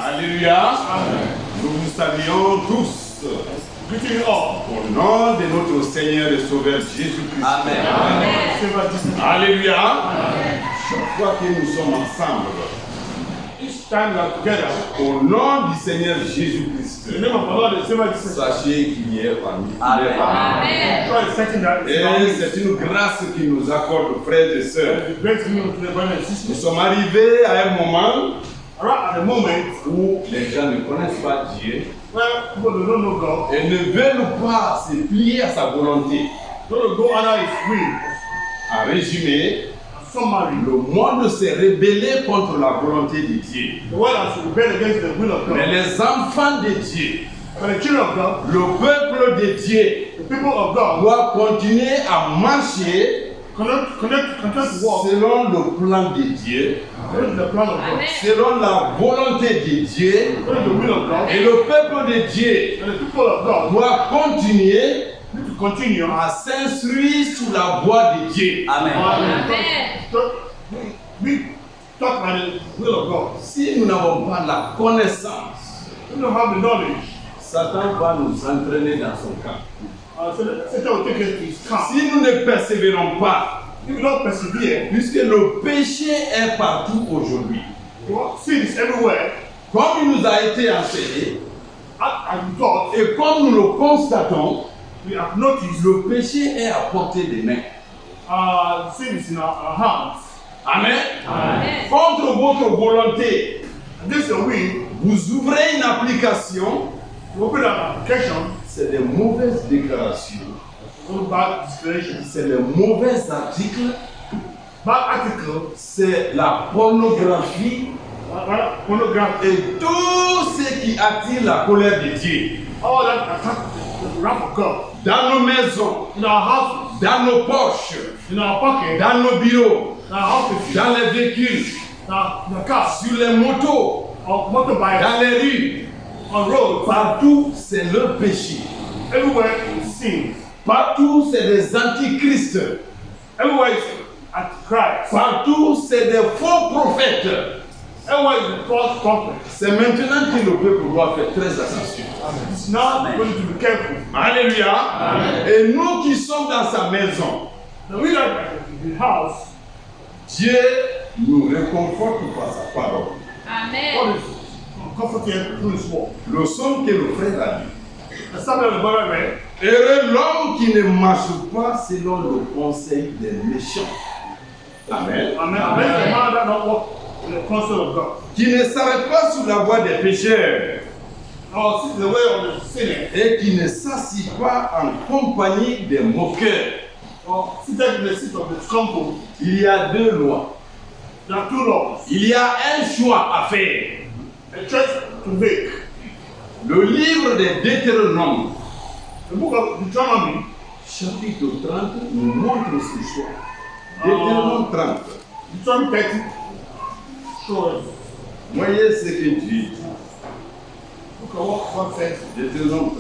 Alléluia. Nous vous saluons tous. Au nom de notre Seigneur et Sauveur Jésus-Christ. Amen. Alléluia. Chaque fois que nous sommes ensemble, au nom du Seigneur Jésus-Christ, sachez qu'il y est parmi nous. Et c'est une grâce qu'il nous accorde, frères et sœurs. Nous sommes arrivés à un moment où les gens ne connaissent pas Dieu et ne veulent pas se plier à sa volonté. En résumé, le monde s'est rébellé contre la volonté de Dieu. Mais les enfants de Dieu, le peuple de Dieu, doit continuer à marcher selon le plan de Dieu, selon la volonté de Dieu, et le peuple de Dieu doit continuer à s'instruire sur la voie de Dieu. Amen. Si nous n'avons pas la connaissance, Satan va nous entraîner dans son camp. Si nous ne persévérons pas, puisque le péché est partout aujourd'hui, comme il nous a été enseigné, et comme nous le constatons, le péché est à portée des mains. Amen. Contre votre volonté, vous ouvrez une application. C'est des mauvaises déclarations. C'est des mauvais articles. C'est la pornographie. Et tout ce qui attire la colère de Dieu. Dans nos maisons, dans nos poches, dans nos bureaux, dans les véhicules, sur les motos, dans les rues. Partout, c'est le péché. Partout, c'est des antichrists. Partout, c'est des faux prophètes. C'est maintenant que le peuple doit faire très attention. Alléluia. Et nous qui sommes dans sa maison, Dieu nous réconforte par sa parole. Amen. Le somme que le frère a dit. Heureux l'homme qui ne marche pas selon le conseil des méchants. Amen. Qui ne s'arrête pas sur la voie des pécheurs. Et qui ne s'assied pas en compagnie des moqueurs. Il y a deux lois. Il y a un choix à faire. Le livre des Deutéronomes, chapitre 30, nous montre ce choix. Deutéronome 30. Voyez ce que Dieu dit. Deutéronome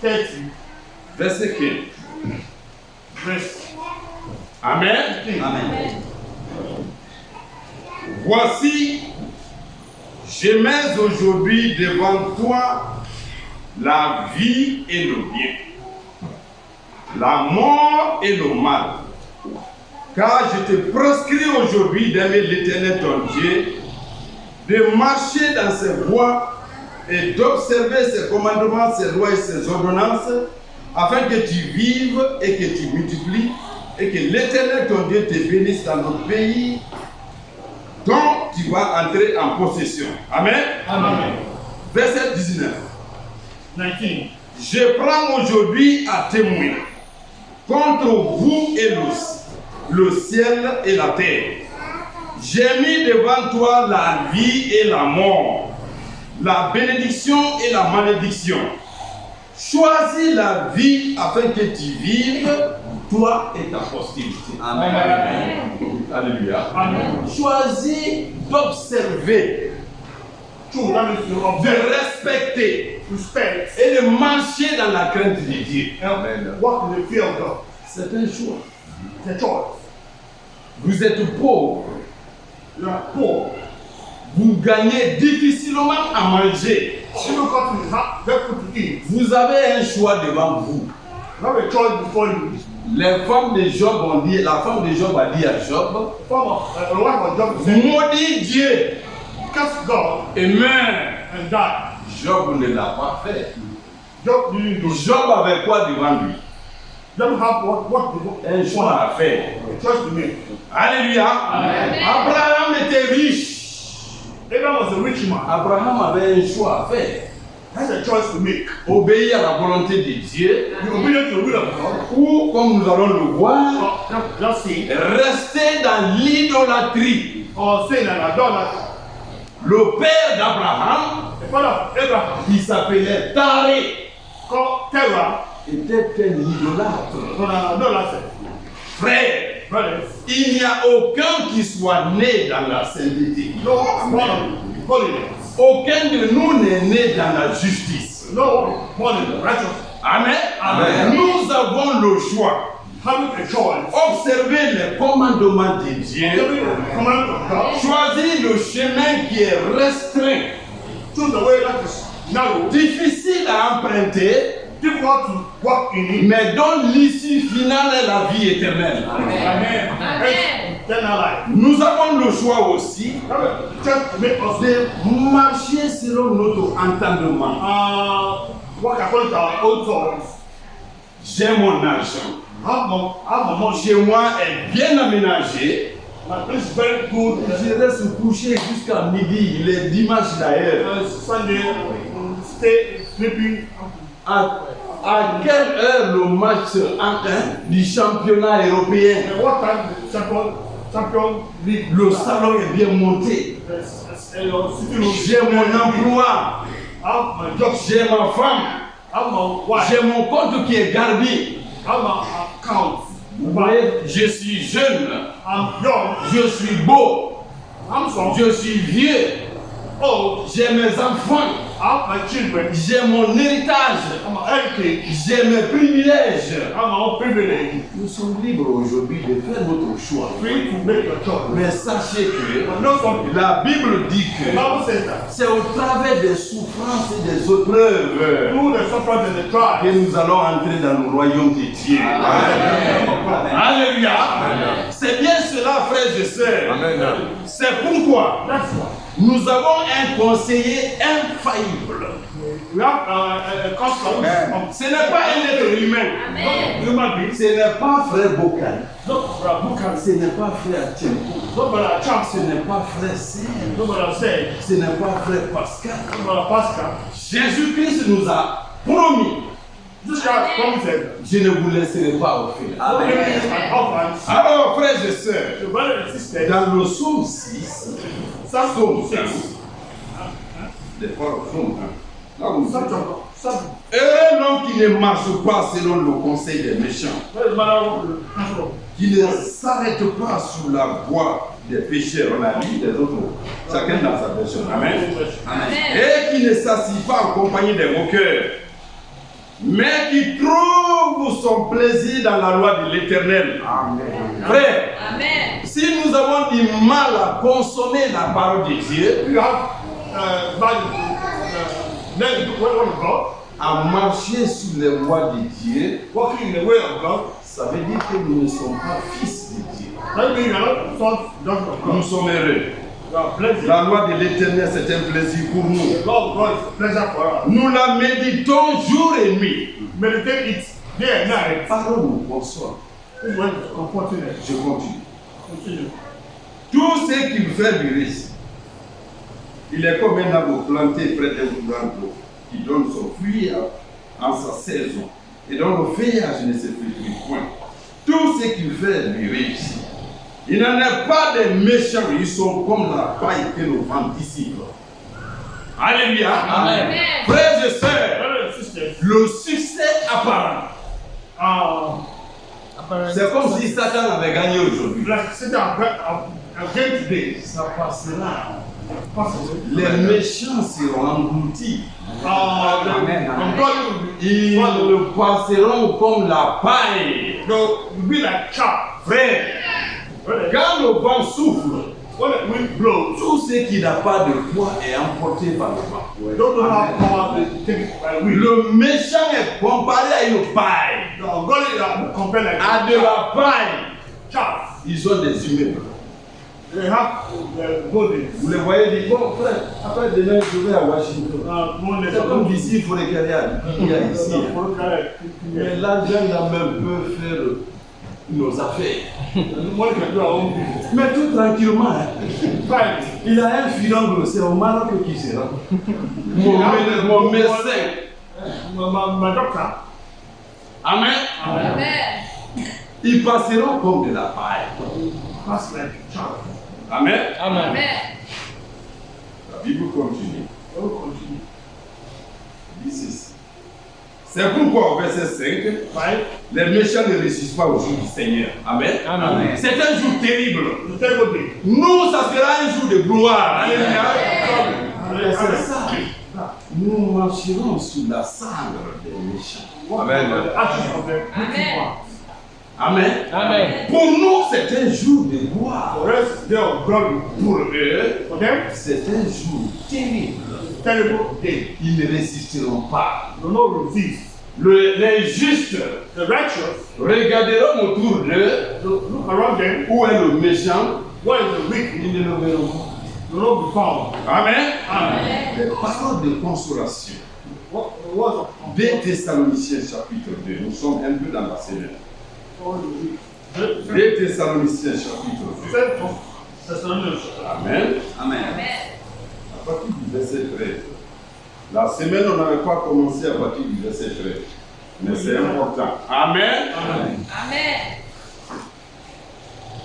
30, verset 15. Amen. Amen. Voici, je mets aujourd'hui devant toi la vie et le bien, la mort et le mal. Car je te prescris aujourd'hui d'aimer l'Éternel ton Dieu, de marcher dans ses voies et d'observer ses commandements, ses lois et ses ordonnances, afin que tu vives et que tu multiplies, et que l'Éternel ton Dieu te bénisse dans le pays dont tu vas entrer en possession. Amen. Amen. Verset 19. Je prends aujourd'hui à témoin contre vous et le ciel et la terre. J'ai mis devant toi la vie et la mort, la bénédiction et la malédiction. Choisis la vie afin que tu vives, toi et ta postérité. Amen. Alléluia. Amen. Choisis d'observer, de respecter Respect. et de marcher dans la crainte de Dieu. And walk in the fear of God. C'est un choix. It's a choice. Vous êtes pauvre, You are poor. vous gagnez difficilement à manger. Difficult to have that food to eat. Vous avez un choix devant vous. You have a choice before you. Les femmes de Job ont dit, la femme de Job a dit à Job, A wife of Job said, maudit Dieu curse God et meurs. and die. Job ne l'a pas fait. Job didn't do it. Job avait quoi devant lui? Job have what Un choix à faire. a choice to make. Alléluia. Amen. Abraham était riche. Abraham was a rich man. Abraham avait un choix à faire. Has a choice to make. Obéir à la volonté de Dieu, Be obedient to the will of God. ou, comme nous allons le voir, Just see. rester dans l'idolâtrie. Or saying that idolater. Le père d'Abraham, The father of Abraham qui s'appelait Taré, called Terah était un idolâtre. from an idolater. Frère, Brothers, il n'y a aucun qui soit né dans la sainteté. no one of holiness. Aucun de nous n'est né dans la justice. No one in righteousness. Amen. Amen. Nous avons le choix. Having a choice. Observer les commandements de Dieu. Giving the command of God. Choisir le chemin qui est restreint, Choose the way that is narrow. difficile à emprunter, Difficult to walk in it. mais dont l'issue finale est la vie éternelle. Amen. Eternal life. Nous avons le choix aussi Have a chance to make us de marcher selon notre entendement. walk according to our own thoughts. J'ai mon argent. Have my money. Chez moi est bien aménagé. My place is very good. Je reste couché jusqu'à midi. Il est dimanche d'ailleurs. Sunday, stay sleeping. À quelle heure le match du championnat européen? And what time the champion league? Le salon est bien monté. J'ai mon emploi. Have my job. J'ai ma femme. Have my wife. J'ai mon compte qui est garni. Have my account. Vous voyez, je suis jeune. I'm young. Je suis beau. I'm strong. Je suis vieux. Old. J'ai mes enfants. Have my children. J'ai mon héritage. I'm educated. J'ai mes privilèges. Have my own privilege. Nous sommes libres aujourd'hui de faire notre choix. Free to make your choice. Mais sachez que But know something. la Bible dit The que Bible says that c'est au travers des souffrances et des épreuves through the suffering and the trial. que nous allons entrer dans le royaume de Dieu. Alléluia. C'est bien cela, frères et sœurs. C'est pourquoi That's why nous avons un conseiller infaillible. we have a custom. Ce n'est pas un être humain. Human beings. Ce n'est pas frère Bokan. Not brother Bukan. Ce n'est pas frère Tchenko. Not brother Ce Champs. n'est pas frère Serge. Not brother Sage. Ce n'est pas frère Pascal. Not brother Pascal. Jésus-Christ nous a promis: This guy promises. je ne vous laisserai pas orphelins. Forgiveness and orphans. Alors, frères et sœurs, The brother and sister. dans le psaume 6, Psalm 6. les psaume 1, là vous Psalm. heureux l'homme qui ne marche pas selon le conseil des méchants, What is the matter with the counsel? qui ne s'arrête pas sous la voie des pécheurs. On a lu les autres, chacun dans sa version. Amen. Et qui ne s'assit pas en compagnie des moqueurs, mais qui trouve son plaisir dans la loi de l'Éternel. Frère, si nous avons du mal à consommer la parole de Dieu, You have learn the word of God, à marcher sous les voies de Dieu, walking in the way of God. ça veut dire que nous ne sommes pas fils de Dieu. That means you are not sons of Nous God. sommes heureux. You are blessed. La loi de l'Éternel, c'est un plaisir pour nous. The law of God is a pleasure for us. Nous la méditons jour et nuit. Meditate it day and night. Parole nous console. This one is comforting us. Je continue. Continue. Tout ce qui fait du risque, il est comme un arbre planté près d'un courant d'eau qui donne son fruit en sa saison et dont le feuillage ne se flétrit point. Tout ce qu'il fait lui réussit. Il n'en est pas des méchants, ils sont comme la paille que le vent dissipe. Alléluia. Amen. Frères et sœurs, Brothers and sisters, le succès apparent. C'est comme si Satan avait gagné aujourd'hui. like Satan again today, Ça passera. possibly. Les méchants seront engloutis. Ils le passeront comme la paille. They'll be like chaff. Frère, quand le vent souffle, When the wind blows, tout ce qui n'a pas de poids est emporté par le vent. those who have power, they take it by wind. Le méchant est comparé à une paille. The ungodly are compared like À de la paille. chaff. Ils ont des immeubles. They have buildings. Vous les voyez dire, bon frère, après demain je vais à Washington. C'est comme d'ici, il faut les carrières. Il y a ici. Mais l'argent là même peut faire nos affaires. Mais tout tranquillement, hein. Il a un filangle, c'est au Maroc qui sera. Mon médecin. My doctor. Amen. Amen. Ils passeront comme de la paille. Pass like chaff. Amen. Amen. La Bible continue. They will continue. Dit ceci. C'est pourquoi au verset 5, Right? les méchants ne réussissent pas au jour du Seigneur. Amen. Amen. C'est un jour terrible. The terrible day. Nous, ça sera un jour de gloire. Amen. Et c'est ça. Nous marcherons sous la cendre des méchants. Amen. The ashes of the wicked ones. Amen. Amen. Pour nous, c'est un jour de gloire. For us, they are glory. Pour eux, For them, c'est un jour terrible. terrible day. Ils ne résisteront pas. They will not resist. Les justes The righteous, regarderont autour d'eux look around them. où est le méchant. What is the wicked? Ils ne le verront pas. Will not be found. Amen. Amen. Les paroles de consolation. What was 2 Thessaloniciens chapitre 2. Nous sommes un peu dans la semaine. all the wicked? 2 Thessaloniciens chapitre 2. Second Thessalonians. Amen. Amen. À partir du verset 13. La semaine, on n'avait pas commencé à partir du verset 13. Mais c'est important. Amen. Amen.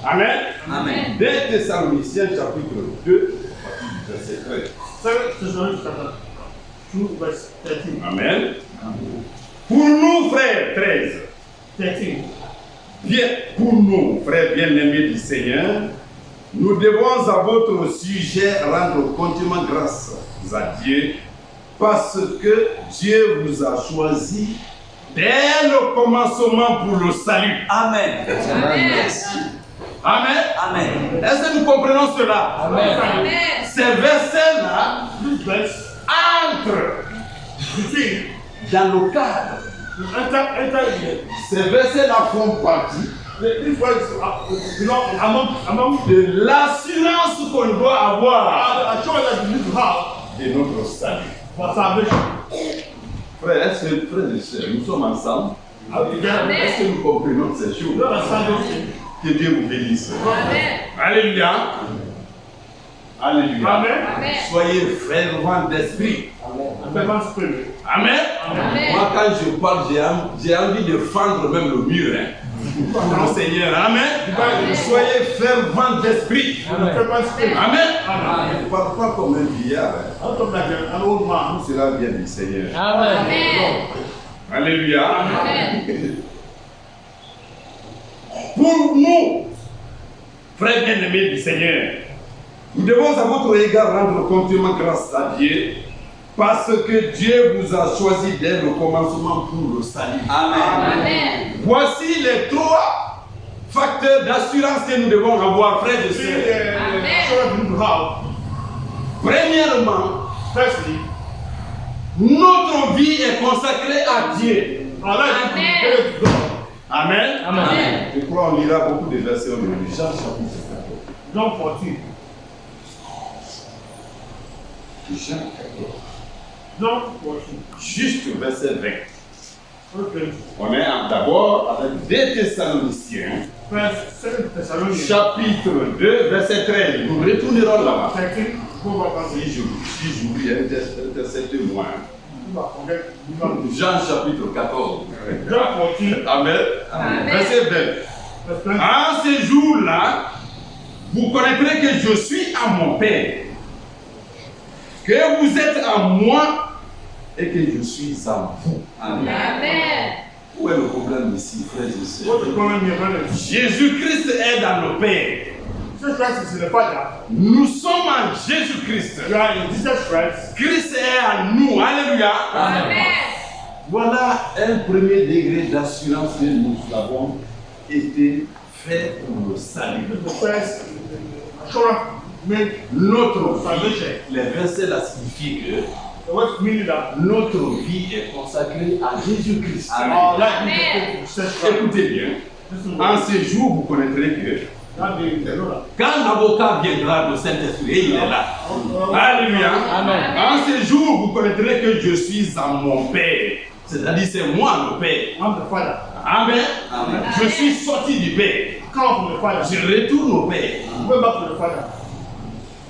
Amen. Amen. 2 Thessaloniciens chapitre 2, à partir du verset 13. Second Thessalonians chapter 2 verse 13. Amen. Pour nous, frères, 13. 13. Bien, pour nous, frères bien-aimés du Seigneur, nous devons à votre sujet rendre continuellement grâce à Dieu parce que Dieu vous a choisi dès le commencement pour le salut. Amen. Amen. Amen. Est-ce que nous comprenons cela? Amen. Ces versets-là This verse entrent between dans le cadre. enter Ces versets-là font partie this verse belong among de l'assurance qu'on doit avoir assurance that you need to have de notre salut. for salvation. Frères, est-ce que, frères et sœurs, nous sommes ensemble? Est-ce que nous comprenons ces choses? You understand those things? Que Dieu vous bénisse. Alléluia. Alléluia. Amen. Soyez fervents d'esprit. Fervent spirit. Amen. Amen. Moi, quand je parle, j'ai envie de fendre même le mur. Pour le Seigneur. Amen. Soyez fervents d'esprit. Fervent spirit. Amen. Amen. Ne parle pas comme un vieillard. Out of like an old man. Tout cela vient du Seigneur. Amen. Alléluia. Pour nous, frères bien-aimés du Seigneur, nous devons à votre égard rendre continuellement grâce à Dieu parce que Dieu vous a choisi dès le commencement pour le salut. Amen. Voici les 3 facteurs d'assurance que nous devons avoir, frères et See sœurs. the assurance you need to have. Premièrement, Firstly, notre vie est consacrée à Dieu. our life is dedicated to God. Amen. Amen. Je crois qu'on lira beaucoup de versets aujourd'hui. Jean chapitre 14. John 14. Jean 14. John 14. Juste verset 20. Okay. On est d'abord avec 2 Thessaloniciens, First, 2 Thessalonians. chapitre 2, verset 13. Nous retournerons là-bas. 13. Go back and see. Si j'oublie, interceptez-moi. You might forget. You might- Jean chapitre 14. John 14. Amen. Verset 20. Verse 20. En ce jour-là, vous connaîtrez que je suis à mon Père que vous êtes en moi et que je suis en vous. Amen. Amen. Où est le problème ici, frères et What's the sœurs? problem here, brothers? Jésus-Christ est dans nos pères. Jesus Christ is in the Father. Nous sommes en Jésus-Christ. You are in Jesus Christ. Christ est en nous. Alléluia. Amen. Voilà un premier degré d'assurance que nous avons été faits pour le salut. The first assurance made Notre salvation. vie, les versets là signifient que The word meaning that notre vie est consacrée à Jésus-Christ. our life Amen. is dedicated to Jesus Christ. Écoutez bien. Listen, En ce jour, vous connaîtrez que that day is the Lord. quand l'avocat viendra, le Saint-Esprit, et il est là. Alléluia. Amen. En ce jour, vous connaîtrez que je suis en mon Père. C'est-à-dire, c'est moi le Père. I'm the Father. Amen. Amen. Je suis sorti du Père. Come from the Father. Je retourne au Père. Go back to the Father.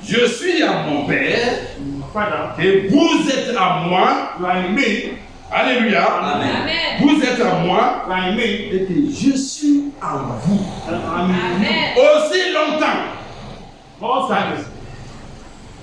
Je suis en mon Père The Father. et vous êtes à moi. You are in me. Alléluia. Amen. Amen. Vous êtes à moi You are in me. Et que je suis en vous. And I'm in you. Amen. aussi longtemps. All times.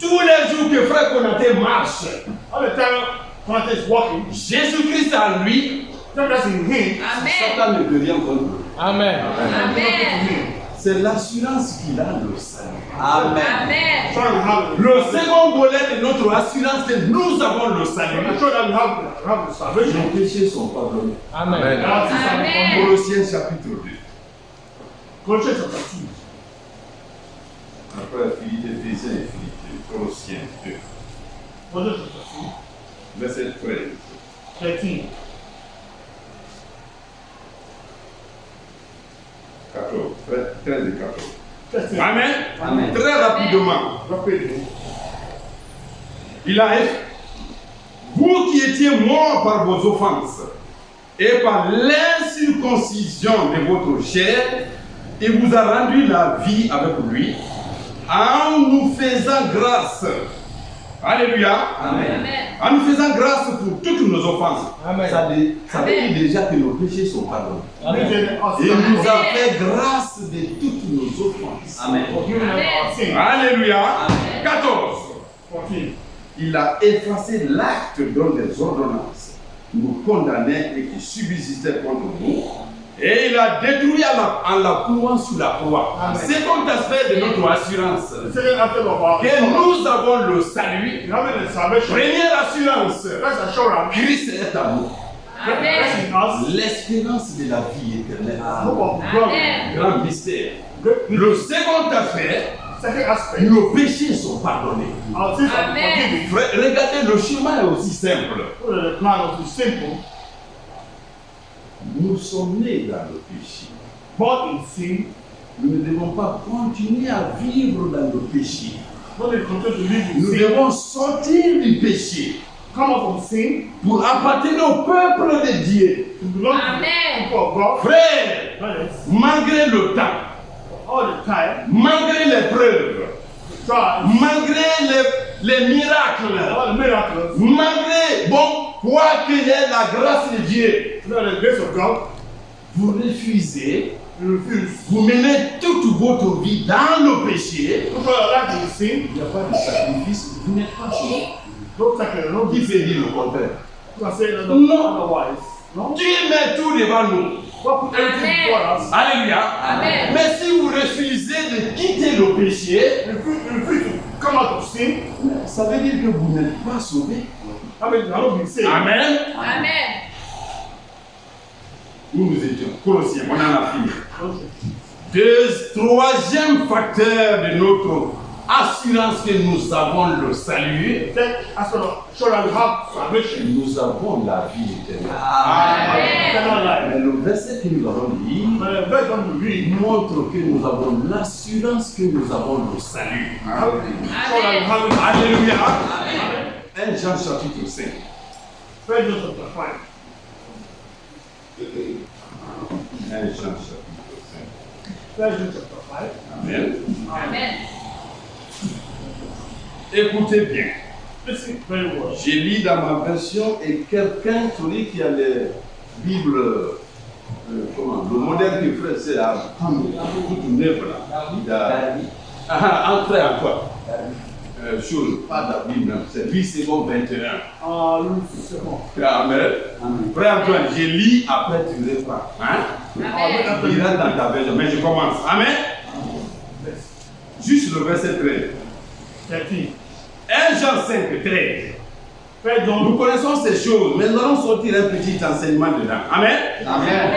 Tous les jours que Frère Konaté marche, All the time when is walking, Jésus-Christ en lui, just as in him, Amen. Satan ne peut rien contre nous. Amen. Amen. C'est l'assurance qu'il a le salut. Amen. Amen. so we have le second volet de notre assurance que nous avons le salut. I'm sure that we have the salvation. Nos péchés sont pardonnés. Amen. Our sins are Amen. forgiven. Colossiens chapitre 2. Colossians chapter 2. Après Philippe, Éphésiens et Philippe, Colossiens 2, Colossians chapter verset 13. 2. 13. 14, 13 et 14. 13. Amen. Amen. Très rapidement, Rapidly. il a dit, vous qui étiez morts par vos offenses et par l'incirconcision de votre chair, il vous a rendu la vie avec lui en nous faisant grâce. Alléluia. Amen. En nous faisant grâce pour toutes nos offenses. Amen. Ça veut dire déjà que nos péchés sont pardonnés. Amen. Il nous a fait grâce de toutes nos offenses. Amen. Forgiven us our sins. Alléluia. Amen. 14. 14. Il a effacé l'acte dont les ordonnances nous condamnaient et qui subsistaient contre nous. Et il a détruit en la clouant sur la croix. Amen. Second aspect de notre assurance. The second aspect of our Que assurance. nous avons le salut. We have the salvation. Première assurance. First assurance. Christ est à nous. Amen. Christ in us. L'espérance de la vie éternelle. Hope of glory. Amen. Grand mystère. Great- Le second aspect, Second aspect. nos péchés sont pardonnés. Our sins are Amen. forgiven. Frère, regardez, le chemin est aussi simple. The plan is simple. Nous sommes nés dans le péché. Born in sin. Nous ne devons pas continuer à vivre dans le péché. Not to continue to live in Nous sin. devons sortir du péché Come out from sin. pour appartenir au peuple de Dieu. To belong to the Amen. people of God. Frère, Brothers, malgré le temps, all the time. malgré les preuves, Trials. malgré les miracles, All the miracles. malgré, bon, quoi qu'il y ait la grâce de Dieu, Through the grace of God. vous refusez, You refuse. vous menez toute votre vie dans le péché. Look for your life in sin. Il n'y a pas de sacrifice. Vous n'êtes pas sauvé. Don't sacrifice. Don't Qui give. peut dire le contraire? You can say that No. otherwise. No. Dieu met tout devant nous. God put everything before us. Alléluia. Amen. Mais si vous refusez de quitter le péché, You refuse to come out of sin. Ça veut dire que vous n'êtes pas sauvé. I mean, you have not been saved. Amen. Amen. Où nous étions, Colossiens, on en a fini. Okay. Troisième facteur de notre assurance que nous avons le salut, Then, as for the sure that we have salvation. Nous avons la vie éternelle. Eternal life. Mais le verset que nous avons lu But the verse that we read. montre que nous avons l'assurance que nous avons le salut. Sure that we have it. Alléluia. 1 Jean chapitre 5. First John chapter 5. 1 Jean chapitre 5. First John chapter 5. Amen. Amen. Écoutez bien. Listen very well. J'ai lu dans ma version et quelqu'un, celui qui a les Bibles, le modèle que frère c'est à toute neuve là. Il a entré encore. chose, pas David même, c'est lui, c'est bon 21. Ah, lui, c'est bon. Amen. Frère Antoine, je lis, après tu reprends. Hein? Amen. Tu liras dans ta version, mais je commence. Amen. Juste le verset 13. 13. 1 Jean 5, 13. Fais donc. Nous connaissons ces choses, mais nous allons sortir un petit enseignement dedans. Amen. Amen.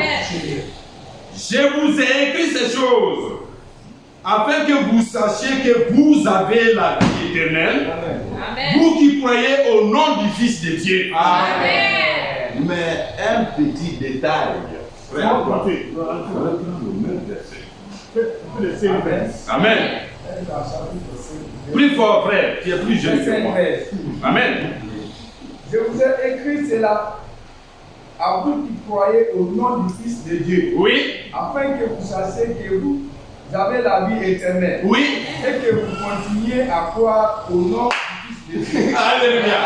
Je vous ai écrit ces choses afin que vous sachiez que vous avez la vie éternelle, Amen. vous qui croyez au nom du Fils de Dieu. Amen. Mais un petit détail. Frère Bon, Antoine, côté. reprends le même verset. Fais le same verse. Amen. Plus fort, frère, tu es plus jeune que moi. Amen. Je vous ai écrit cela à vous qui croyez au nom du Fils de Dieu, Oui, afin que vous sachiez que vous avez la vie éternelle oui. et que vous continuiez à croire au nom du Fils de Dieu. Alléluia.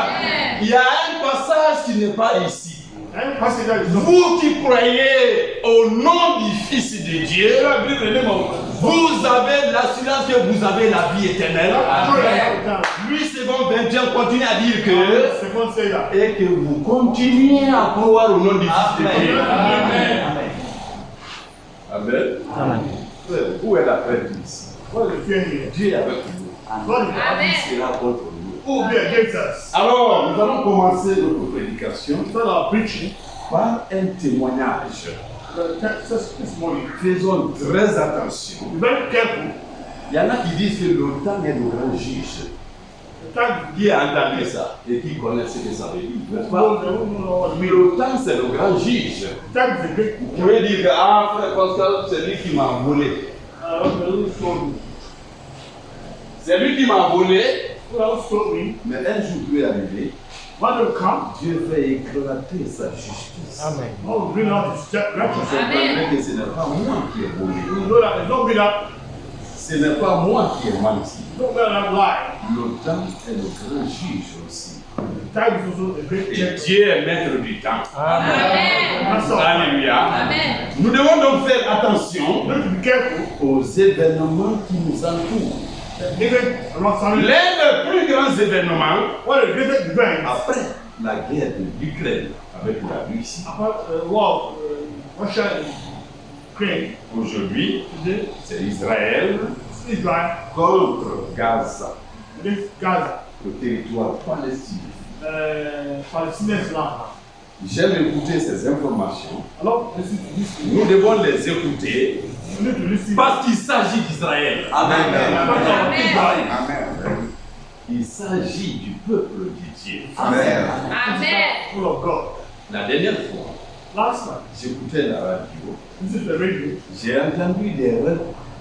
Il y a un passage qui n'est pas ici. Hein, passez là, ils ont. Vous qui croyez au nom du Fils de Dieu, La Bible, le nom. vous avez l'assurance que vous avez la vie éternelle. Lui, c'est bon, 21, continue à dire que C'est bon, c'est là. et que vous continuez à croire au nom du Fils de Dieu. Amen. Frère, où est la prête ici? What is the fear here? Dieu est avec nous. What is Amen. C'est là contre nous. Who will be against us? Alors, Nous allons commencer notre prédication Start our preaching. par un témoignage. The text this morning. Faisons très attention. Be very careful. Il y en a qui disent que le temps est le grand juge. The time Qui a entendu ça et qui connaît ce que ça veut dire, n'est-ce is pas? what it means. Le temps, c'est le grand juge. Time is a great. Vous pouvez dire que, ah, frère Pascal, c'est lui qui m'a volé. Who stole me? C'est lui qui m'a volé. Who else stole me? Mais un jour peut arriver, When will come? Dieu fait éclater sa justice. God will bring out his righteousness. Vous comprenez que ce n'est pas moi qui ai volé. You know that it's not been that. Ce n'est pas moi qui ai menti. Don't let that lie. Le temps est le grand juge aussi. Time is also a great et judge. Dieu est maître du temps. Amen. That's all. Alléluia. Amen. Nous devons donc faire attention. You have to be careful. Aux événements qui nous entourent. Even around family. L'un des plus grands événements, One of the greatest events Après la guerre de l'Ukraine avec la Russie, about the war of Russia and Ukraine aujourd'hui, today c'est Israël is Israel contre Gaza, against Gaza. le territoire palestinien. Palestinians land. J'aime écouter ces informations. Alors, listen to this. nous devons les écouter You need to listen. parce qu'il s'agit d'Israël. Amen. Amen. Il s'agit du peuple de Dieu. Amen. Full of God. La dernière fois, Last night, j'écoutais la radio. this is the radio. J'ai entendu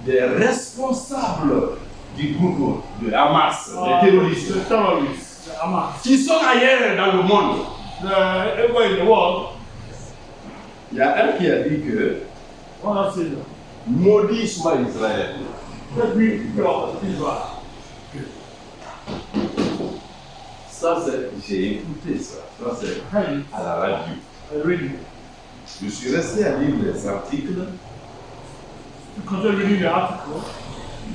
des responsables du groupe de Hamas, des terroristes, The terrorists, the Hamas, Qui sont ailleurs dans le monde. everywhere in the world. il y a un qui a dit que One of them said, maudit soit Israël. let me God, Israel. Ça, j'ai écouté ça. Ça, c'est Hey, à la radio. radio. Je suis resté à lire les articles. To continue reading the article,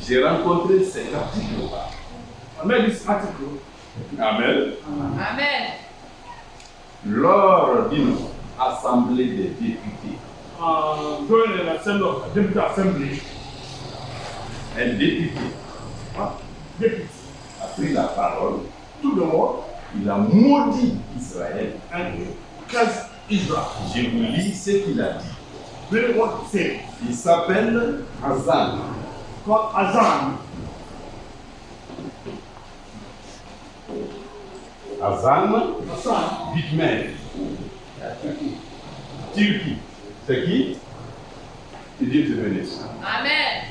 J'ai rencontré cet article-là. I read this article Amen. Amen. Lors d'une assemblée des députés, during an assembly of deputy assembly. un député Deputy a pris la parole. took the word Il a maudit Israël. and he cursed Israel. Je vous lis ce qu'il a dit. Really what he said. Il s'appelle Hazan. Called Azan. Hazan Azan. Bitmer. Turquie. C'est qui? Que Dieu te bénisse. Amen.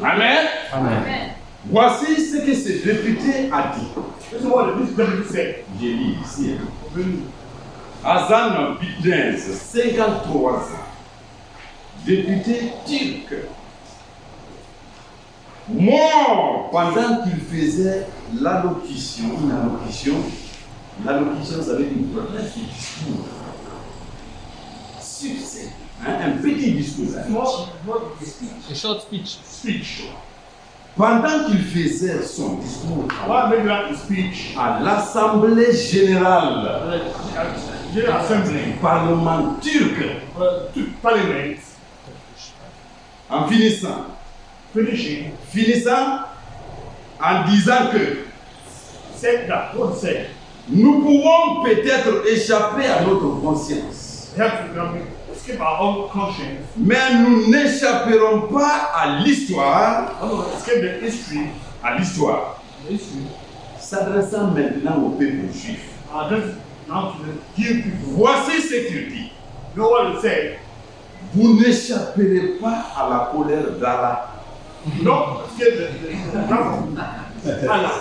Amen. Amen. Voici ce que ce député a dit. This is what this deputy said. Je lis ici. Really. Hazan Bitner, 53 ans. Député turc. Mort pendant Pendant qu'il faisait l'allocution, ça veut dire une brève discours. succès, hein, un petit discours. A short speech. Pendant qu'il faisait son discours While making that speech, à l'Assemblée générale General Assembly, du Parlement turc, to Parliament, en finissant en disant que said that, what he said, nous pouvons peut-être échapper à notre conscience, we have to escape our own conscience, mais nous n'échapperons pas à l'histoire, escape the history, s'adressant maintenant au peuple juif. just now to the Jew people. Voici ce qu'il dit. You know what he said? Vous n'échapperez pas à la colère d'Allah. Don't escape the wrath of Allah.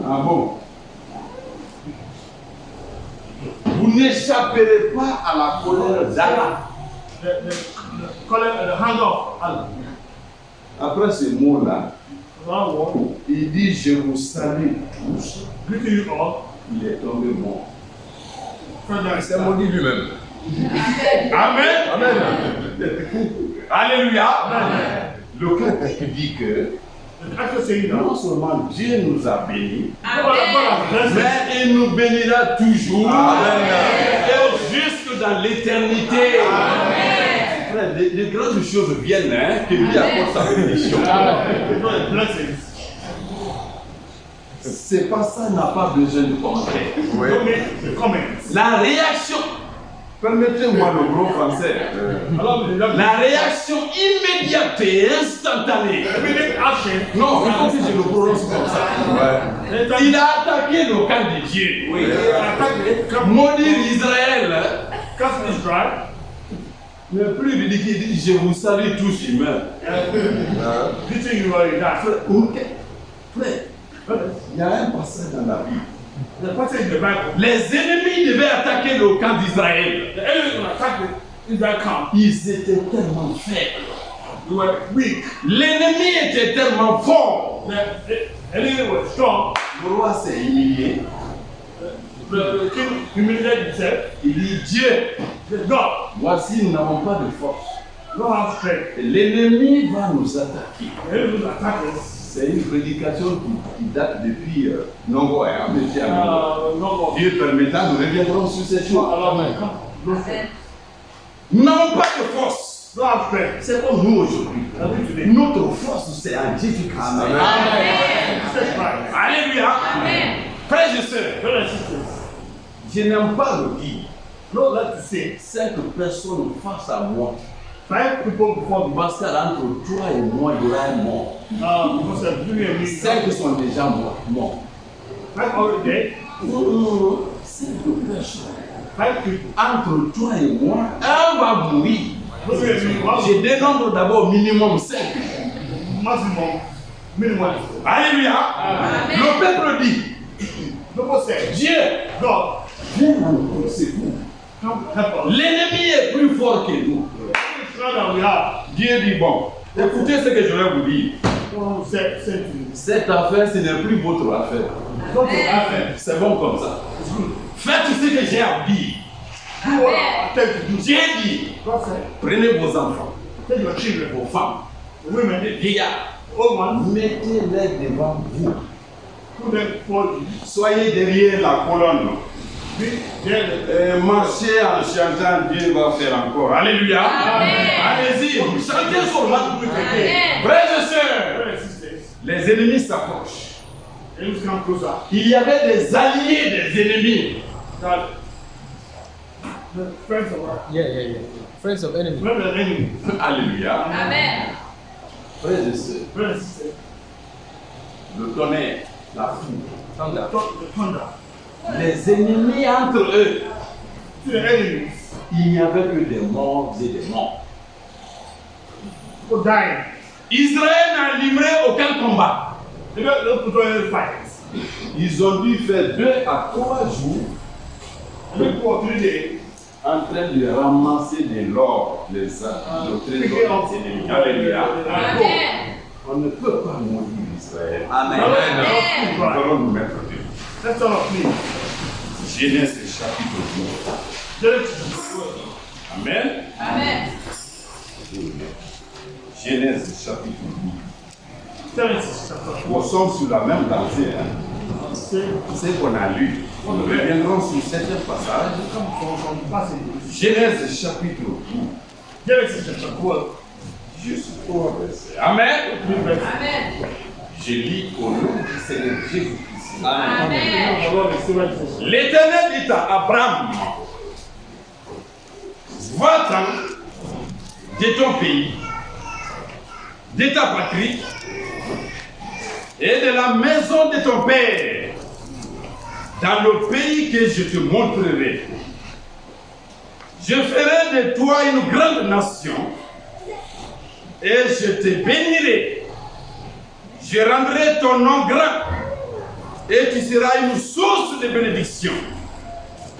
Ah bon? Vous n'échapperez pas à la colère d'Allah. The hand of Allah. Après ce mot-là, One word, il dit je vous salue tous. greeting you all. Il est tombé mort. C'est mon dit lui-même. Amen. Alléluia. Le texte dit que The actual saying non that seulement Dieu nous a bénis, God has blessed us, mais il nous bénira toujours. Et jusque dans l'éternité. Frère, les grandes choses viennent, hein, que Dieu apporte sa bénédiction. the blessings. C'est pas ça, n'a pas besoin de commentaire. Don't make the comments. La réaction, permettez-moi le gros français. Allow me to La réaction immédiate et instantanée. immediate action. Non, il faut que je le prononce comme ça. Il a attaqué le camp de Dieu. Maudire Israël. Cast Israel. Mais plus il dit, je vous salue tous humains. Greeting you all in that. Frère, il y a un passage dans la Bible. The passage in the Bible. Les ennemis devaient attaquer le camp d'Israël. The enemy will attack the Israel camp. Ils étaient tellement faibles. You were weak. L'ennemi était tellement fort. The enemy was strong. Le roi s'est humilié. The king humiliated himself. Il dit Dieu, Said, God, voici, nous n'avons pas de force. you don't have strength. L'ennemi va nous attaquer. The enemy will attack us. C'est une prédication qui date depuis Nongo. Hein, No more. Dieu permettant, nous reviendrons sur ces choses. Allow me to come. No strength. Nous n'avons pas de force. You don't have strength. C'est comme nous aujourd'hui. Nothing today. Notre force, c'est en Jésus-Christ. Stay right. Alléluia. Frères et sœurs, Brothers and sisters, je n'aime pas le dire. don't like to say 5 personnes face à moi. 5 people before me. Parce qu'entre toi et moi, il y aura un mort. Because of you and me. 5 sont déjà morts. 5 already dead. 5 personnes. 5 people. Entre toi et moi, un va mourir. You and me. One Je dénombre d'abord minimum 5. maximum. Minimum. Alléluia. Le peuple dit, People say, Dieu, God, viens à notre secours. come help us. L'ennemi est plus fort que nous. Stronger than we are. Dieu dit, bon, écoutez ce que je vais vous dire. Don't say to you. Cette affaire, ce n'est plus votre affaire. Don't say that. C'est bon comme ça. It's good. Faites ce que j'ai à vous dire. Do what I tell you to do. Dieu dit, God said, prenez vos enfants, take your children, vos femmes, the women, les the vieillards, old ones, mettez-les devant vous. put them before you. Soyez derrière la colonne. Be there. Marchez en chantant, Dieu va faire encore. Alléluia. Allez-y, chantez sur moi. Frères et sœurs, Brothers and sisters, les ennemis s'approchent. enemies come closer. Il y avait des alliés des ennemis. That the friends of our Yeah. Friends of enemy. remember the enemy. Alléluia. Amen. Frères et sœurs, Brothers and sisters, le tonnerre, la foudre, Thunder. the thunder. les ennemis entre eux, To the enemies, il n'y avait que des morts et des morts. people dying. Israël n'a livré aucun combat. They don't put on any fights. Ils ont dû faire 2 à 3 jours Every 2 or 3 days, en train de ramasser de l'or, le trésor des ennemis. Alléluia. Amen. On ne peut pas maudire Israël. Amen. Nous Amen. allons nous mettre debout. Let's turn off, please. Genèse chapitre 12. Amen. Amen. Genèse chapitre 12. Genesis chapter Nous sommes sur la même lancée. Hein. 4. C'est qu'on a lu. Nous reviendrons sur certains passages. Genèse chapitre 12. Genesis chapter 12. Jusqu'au verset. Amen. Amen. Je lis au nom du Seigneur Jésus-Christ. Amen. L'Éternel dit à Abraham, va-t'en de ton pays, de ta patrie et de la maison de ton père, dans le pays que je te montrerai. Je ferai de toi une grande nation et je te bénirai. Je rendrai ton nom grand et tu seras une source de bénédiction.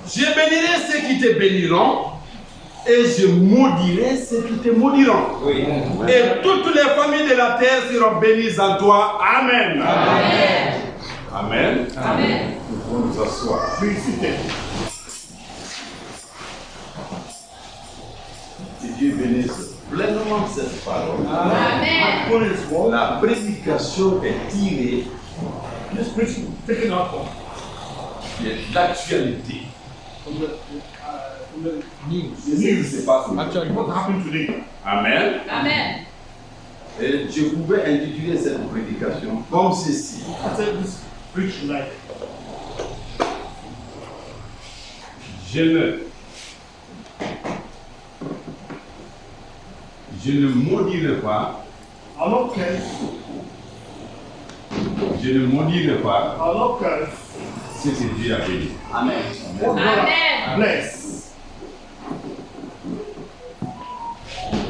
Je bénirai ceux qui te béniront et je maudirai ceux qui te maudiront. Oui. Et toutes les familles de la terre seront bénies en toi. Amen. Amen. Amen. Amen. Nous pouvons nous asseoir. Que Dieu bénisse pleinement cette parole. Amen. La prédication est tirée This preaching taken out de l'actualité. from the News. C'est ce qui se passe. Actually, what happened today. Amen. Amen. Et je pouvais intituler cette prédication comme ceci. I said this preaching like Je ne maudirai pas, I'll not curse, je ne maudirai pas I'll not curse, ce que Dieu a béni. what God Amen. bless.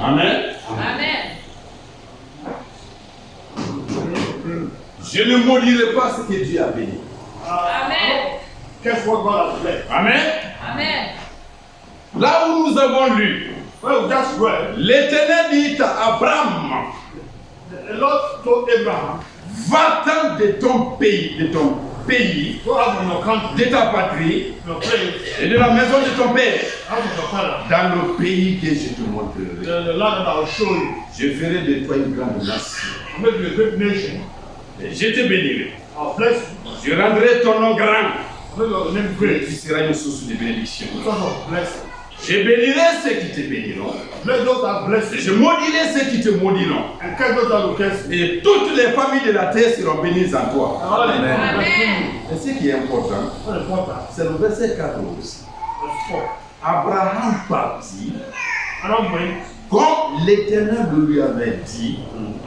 Amen. Amen. Je ne maudirai pas ce que Dieu a béni. Amen. Guess what God has blessed? Amen. Amen. Là où nous avons lu, Well, that's right. l'Éternel dit à Abraham, The Lord told Abraham, va-t'en de ton pays, go out from your country, de ta patrie your place, et de la maison de ton père, out of your father, dans le pays que je te montrerai. the land that I will show you. Je ferai de toi une grande nation. I'll make you a great nation. Et je te bénirai. I'll bless you. Je rendrai ton nom grand. I'll make your name Et great. tu seras une source de bénédiction. Because of blessing. Je bénirai ceux qui te béniront. Bless those that bless Et you. je maudirai ceux qui te maudiront. And curse those that will curse you. Et toutes les familles de la terre seront bénies en toi. All the Amen. Amen. Et ce qui est important, What is important? c'est le verset 14. Verse 4. Abraham partit I don't wait. comme l'Éternel lui avait dit.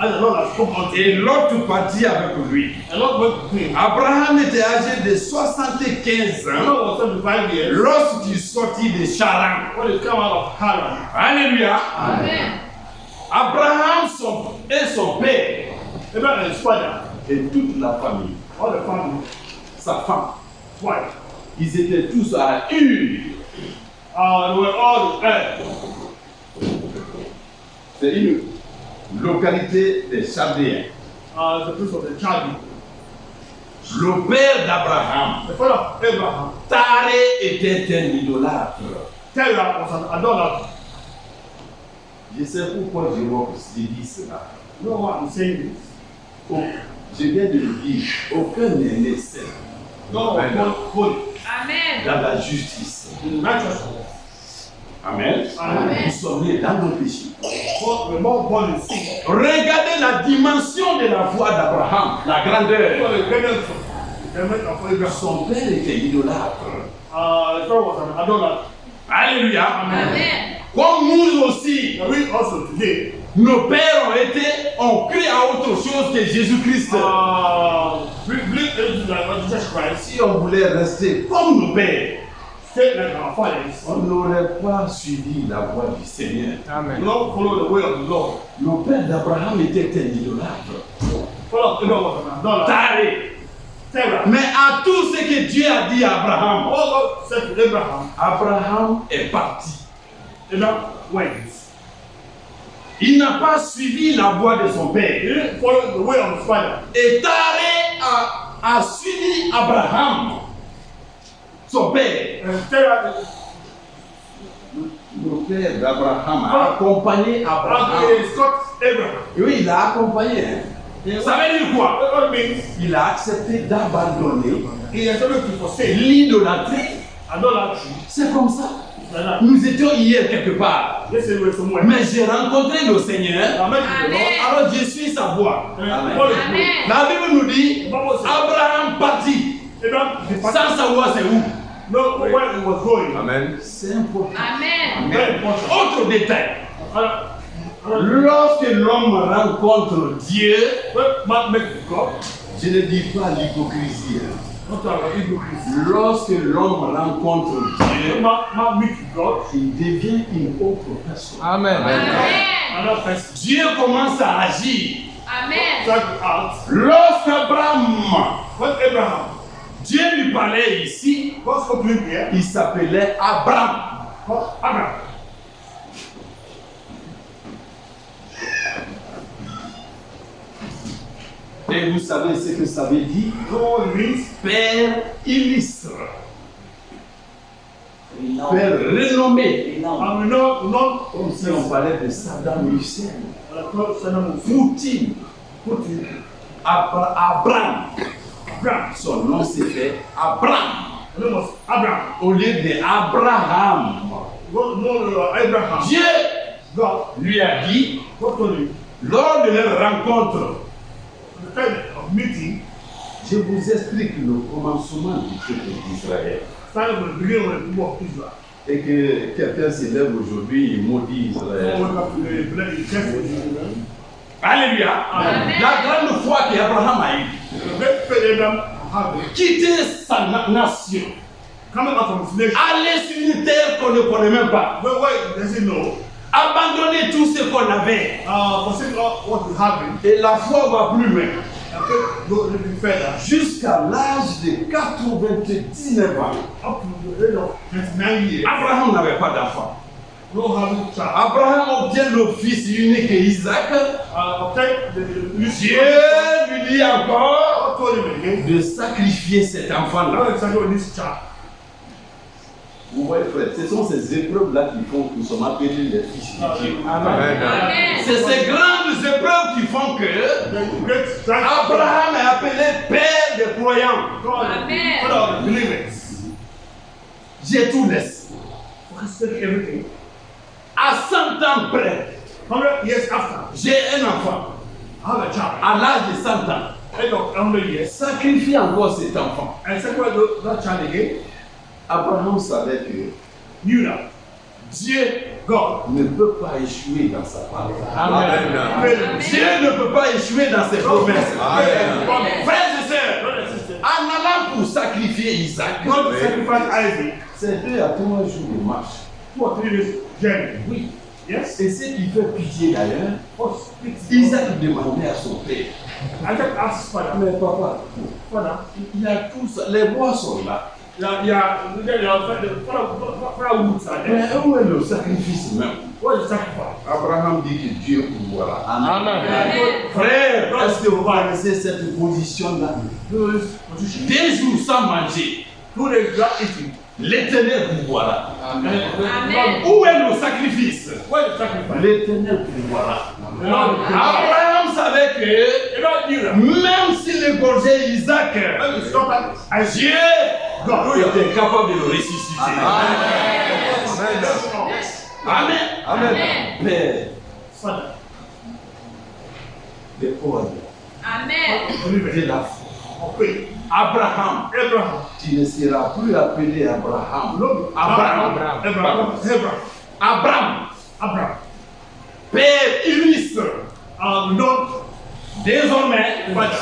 As the Lord has spoken unto Et you. l'autre partit avec lui. The Lord went with him. Abraham était âgé de 75 The ans Lord was 75 years. lorsqu'il sortit de Charan. When he came out of Haran. Alléluia. Amen. Abraham et son père Abraham and his father, et toute la famille, all the family, sa femme, his wife, ils étaient tous à Ur. they were all there. C'est une localité des Chaldéens. The priest of the Chaldees. Le père d'Abraham, The father of Abraham, Taré, était un idolâtre. Terah was an idolater. Je sais pourquoi je dis cela. You know why I'm saying this? Oh, je viens de le dire, aucun n'est né saint God was born holy, Amen. dans la justice. in righteousness. Amen. Amen. Nous sommes nés dans nos péchés. But we're not born in sin. Regardez la dimension de la foi d'Abraham, la grandeur. So the greatness of Abraham. Son père était idolâtre. The father was an idolater. Alléluia. Amen. Comme nous aussi, And we also today, nos pères ont cru à autre chose que Jésus-Christ. we believe in Jesus Christ, Si on voulait rester comme nos pères, stay like our fathers. on n'aurait pas suivi la voie du Seigneur. We Amen. don't follow the way of the Lord. Le père d'Abraham était un idolâtre. Father of Abraham was an idolater. Taré. Terah. Mais à tout ce que Dieu a dit à Abraham, All God said to Abraham, Abraham est parti. Abraham went. Il n'a pas suivi la voie de son He père. didn't follow the way of his father. Et Taré a suivi Abraham, son père. And Terah le père d'Abraham, a accompagné Abraham. And he escort Abraham. Oui, il a accompagné. Hein. Ça veut dire quoi? What means Il a accepté d'abandonner he accepted to forsake l'idolâtrie. idolatry. C'est comme ça. Like that. Nous étions hier quelque part. Let's say we're somewhere. Mais j'ai rencontré le Seigneur. Amen. Alors je suis sa voix. Amen. Amen. La Bible nous dit, Abraham partit Abraham departed. sans savoir c'est où. No, where he was going. Amen. C'est important. Amen. Very important. Autre détail. And Lorsque l'homme rencontre Dieu, when man met God, je ne dis pas l'hypocrisie. Hein. not to have hypocrisy. Lorsque l'homme rencontre Dieu, When man meet God, il devient une autre personne. Amen. Amen. another person Dieu commence à agir. Amen. start to act. Lorsqu'Abraham, When Abraham, Dieu lui parlait ici, God spoke to him here, il s'appelait Abraham. called Abraham. Et vous savez ce que ça veut dire? God means Père illustre. Père renommé. and we know Comme si on parlait de Saddam Hussein, Saddam Poutine, Putin, Abraham. Abraham. Son nom c'était Abraham. The name was Abraham. Au lieu de Abraham. God, no, Abraham. Dieu God, lui a dit, God told him, lors de leur rencontre, the time of meeting, je vous explique le commencement du peuple d'Israël. started with the beginning of the people of Israel. Et que quelqu'un s'élève aujourd'hui et maudit Israël. Wake up to the blood, the chest of Israel. Alléluia. Amen. La grande foi qu'Abraham a eue, The great faith Abraham had, quitter sa nation, coming out from his nation. aller sur une terre qu'on ne connaît même pas, Why does he know? abandonner tout ce qu'on avait. Forsake all what we have in, Et la foi va plus loin. and faith go a little bit further, Jusqu'à l'âge de 99 ans, up to the age of 29 years. Abraham n'avait pas d'enfant. No having child. Abraham obtient le fils unique Isaac. Obtain the Dieu lui dit encore God told him again, de sacrifier cet enfant-là. God exactly on this child. Vous voyez, frère, ce sont ces épreuves-là qui font que nous sommes appelés les fils de Dieu. Amen. Amen. C'est ces grandes épreuves qui font que The great strength. Abraham est appelé père des croyants. God, Amen. Father of the believers. J'ai tout laissé. Forsake everything. À 100 ans près, 100 years after, j'ai un enfant. I have a child. À l'âge de 100 ans, Age of 100 years. sacrifie encore cet enfant. And sacrifice that child again. Abraham savait que Knew that Dieu God ne peut pas échouer dans sa parole. Amen. failed him. Dieu ne peut pas échouer dans ses promesses. Amen. Frères et sœurs, Brothers and sisters, en allant pour sacrifier Isaac, God sacrificed Isaac c'est 2 à 3 jours de marche. 2 or 3 days journey. Oui. Yes? Et ce qui fait pitié d'ailleurs, God speaks. Isaac demandait à son père, Isaac asked his father, mais papa, Father, il y a tout ça, les bois sont là. Father woods are Mais there. où est le sacrifice même? What is the sacrifice? Abraham dit que Dieu pourvoira. Amen. Amen. Frère, est-ce que vous connaissez cette position-là? Do this position. 2 jours sans manger, 2 days without eating. l'Éternel pourvoira. Amen. Où est le sacrifice? What is the sacrifice? L'Éternel pourvoira. The Lord will provide. Abraham savait que Abraham knew that. même s'il égorgeait Isaac, When he stopped at Isaac, Dieu God était capable de le ressusciter. Amen. Amen. Père Father, des ordres, Amen. de believers, la foi. of faith. Abraham, Abraham. tu ne seras plus appelé Abraham. No, Abraham. Abraham. Abraham, Abraham. Père illustre. Not Désormais, Father.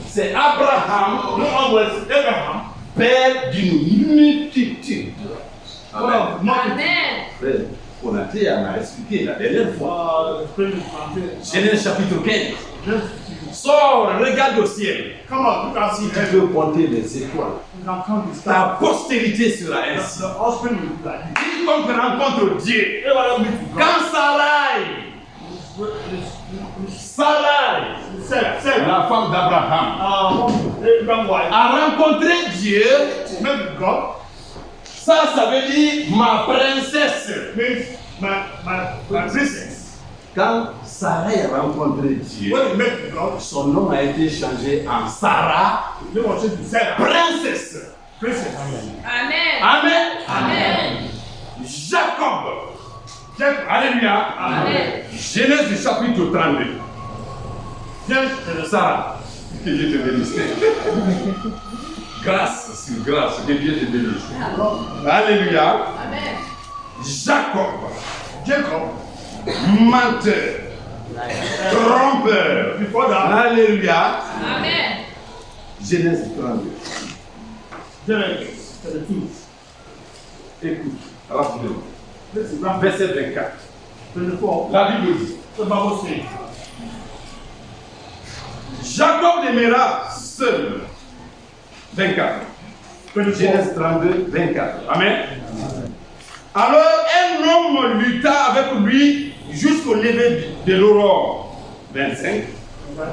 c'est Abraham, No one was Abraham. Père d'une multitude. One of multitude. Amen. Frère, Konaté en a expliqué la dernière fois. Genèse chapitre 15. Sors, regarde au ciel. Come on, look at Si tu heaven. veux compter les étoiles, You can count the ta stars. postérité sera ainsi. The offspring will be like this. Quiconque rencontre Dieu, Abraham meet with God. quand Sarai, Sarah, la femme d'Abraham, Abraham wife, a rencontré Dieu, met with God. Ça veut dire ma princesse. Means my princess. Quand Sarah a rencontré Dieu, When he met God, son nom a été changé en Sarah, they were saying to Sarah, princesse. princess. Amen. Amen. Amen. Jacob. Alléluia. Amen. Genèse chapitre 32. Just Sarah, que Dieu te bénisse. Grâce sur grâce, que Dieu te bénisse. Alléluia. Amen. Jacob, Menteur, trompeur. before that, Alléluia. Amen. Genèse 32. Genesis 32. Écoute, rapidement. This is Romans Verset 24. 24. La Bible dit, The Bible says, Jacob demeura seul. 24. 24. Genèse 32, 24. Amen. Alors un homme lutta avec lui jusqu'au lever de l'aurore. 25.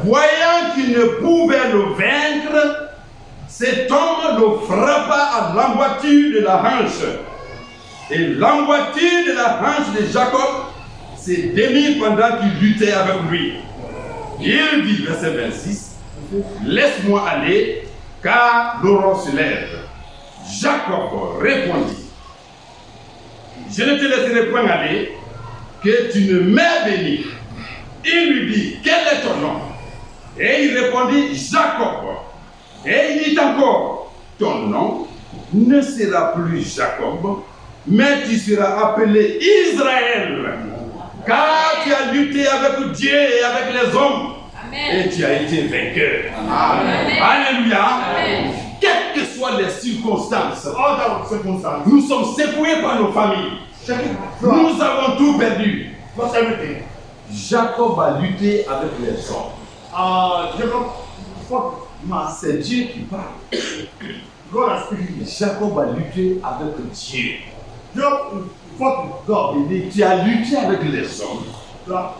Voyant qu'il ne pouvait le vaincre, cet homme le frappa à l'emboîture de la hanche. Et l'emboîture de la hanche de Jacob s'est démise pendant qu'il luttait avec lui. Il dit, verset 26, laisse-moi aller, car l'aurore se lève. Jacob répondit, je ne te laisserai point aller, que tu ne m'aies béni. Il lui dit, quel est ton nom? Et il répondit, Jacob. Et il dit encore, ton nom ne sera plus Jacob, mais tu seras appelé Israël, car tu as lutté avec Dieu et avec les hommes, Amen. et tu as été vainqueur. Amen. Alléluia. Amen. Quelles que soient les circonstances, all that circumstances, nous sommes secoués par nos familles. Nous avons tout perdu. lost everything. Jacob a lutté avec les hommes. Jacob fought man. C'est Dieu qui parle. God has speaking. Jacob a lutté avec Dieu. Job fought with God. Il dit, tu as lutté avec les hommes.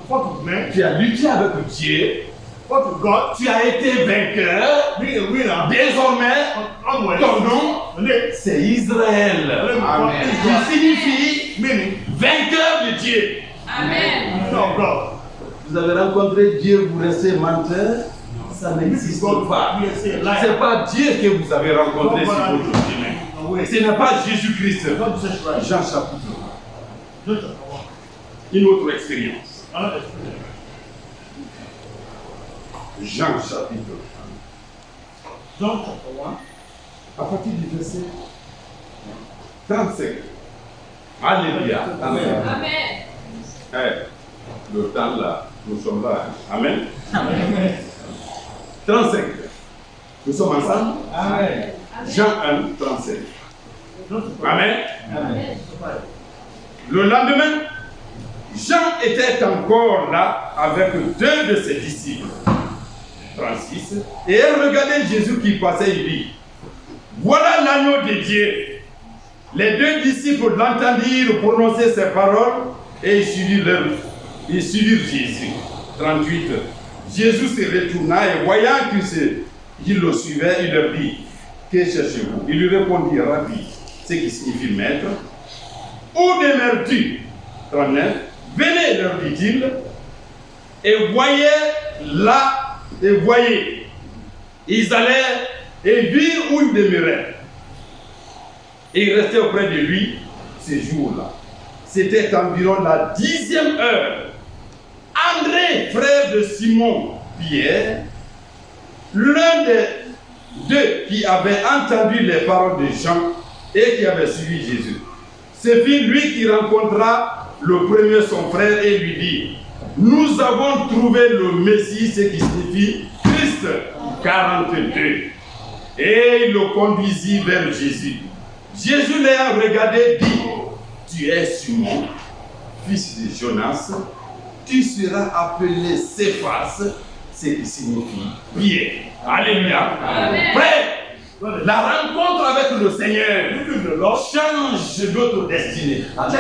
Fought with men. Tu as lutté avec Dieu. Fought with God. Tu as été vainqueur. Being a winner. Désormais, Onward. ton nom, The name. c'est Israël. Amen. Qui signifie Meaning, vainqueur de Dieu. Amen. winner of God. Vous avez rencontré Dieu, vous restez menteur. Ça n'existe pas. We say Ce liar. n'est pas Dieu que vous avez rencontré sur votre chemin. No way. Ce n'est pas Jésus-Christ. God Jesus Christ. Jean chapitre John chapter 1. Une autre expérience. 1. Another experience. Jean chapitre John chapter 1. 1. À partir du verset 35. Alléluia. Amen. Amen. Le temps là, nous sommes là. Amen. 35. Nous sommes ensemble. Amen. Jean 1, 35. John chapter 1. Amen. Amen. Le lendemain, Jean était encore là avec deux de ses disciples. 36. Et elle regardait Jésus qui passait, il dit, voilà l'agneau de Dieu. Les deux disciples l'entendirent prononcer ces paroles et ils suivirent Jésus. 38. Jésus se retourna et voyant qu'ils le suivaient, il leur dit, que cherchez-vous? Il lui répondit, Rabbi, ce qui signifie maître. Où demeures-tu? 39. Venez, leur dit-il, et voyez là, et voyez. Ils allèrent et virent où il demeurait. Et ils restaient auprès de lui ces jours-là. C'était environ la 10e heure. André, frère de Simon Pierre, l'un des deux qui avait entendu les paroles de Jean et qui avait suivi Jésus. C'est lui qui rencontra le premier son frère et lui dit, nous avons trouvé le Messie, ce qui signifie Christ. 42. Et il le conduisit vers Jésus. Jésus l'ayant regardé dit, tu es Simon, fils de Jonas, tu seras appelé Céphas, ce qui signifie Pierre. Alléluia. Amen. Frère, la rencontre avec le Seigneur change notre destinée. Amen.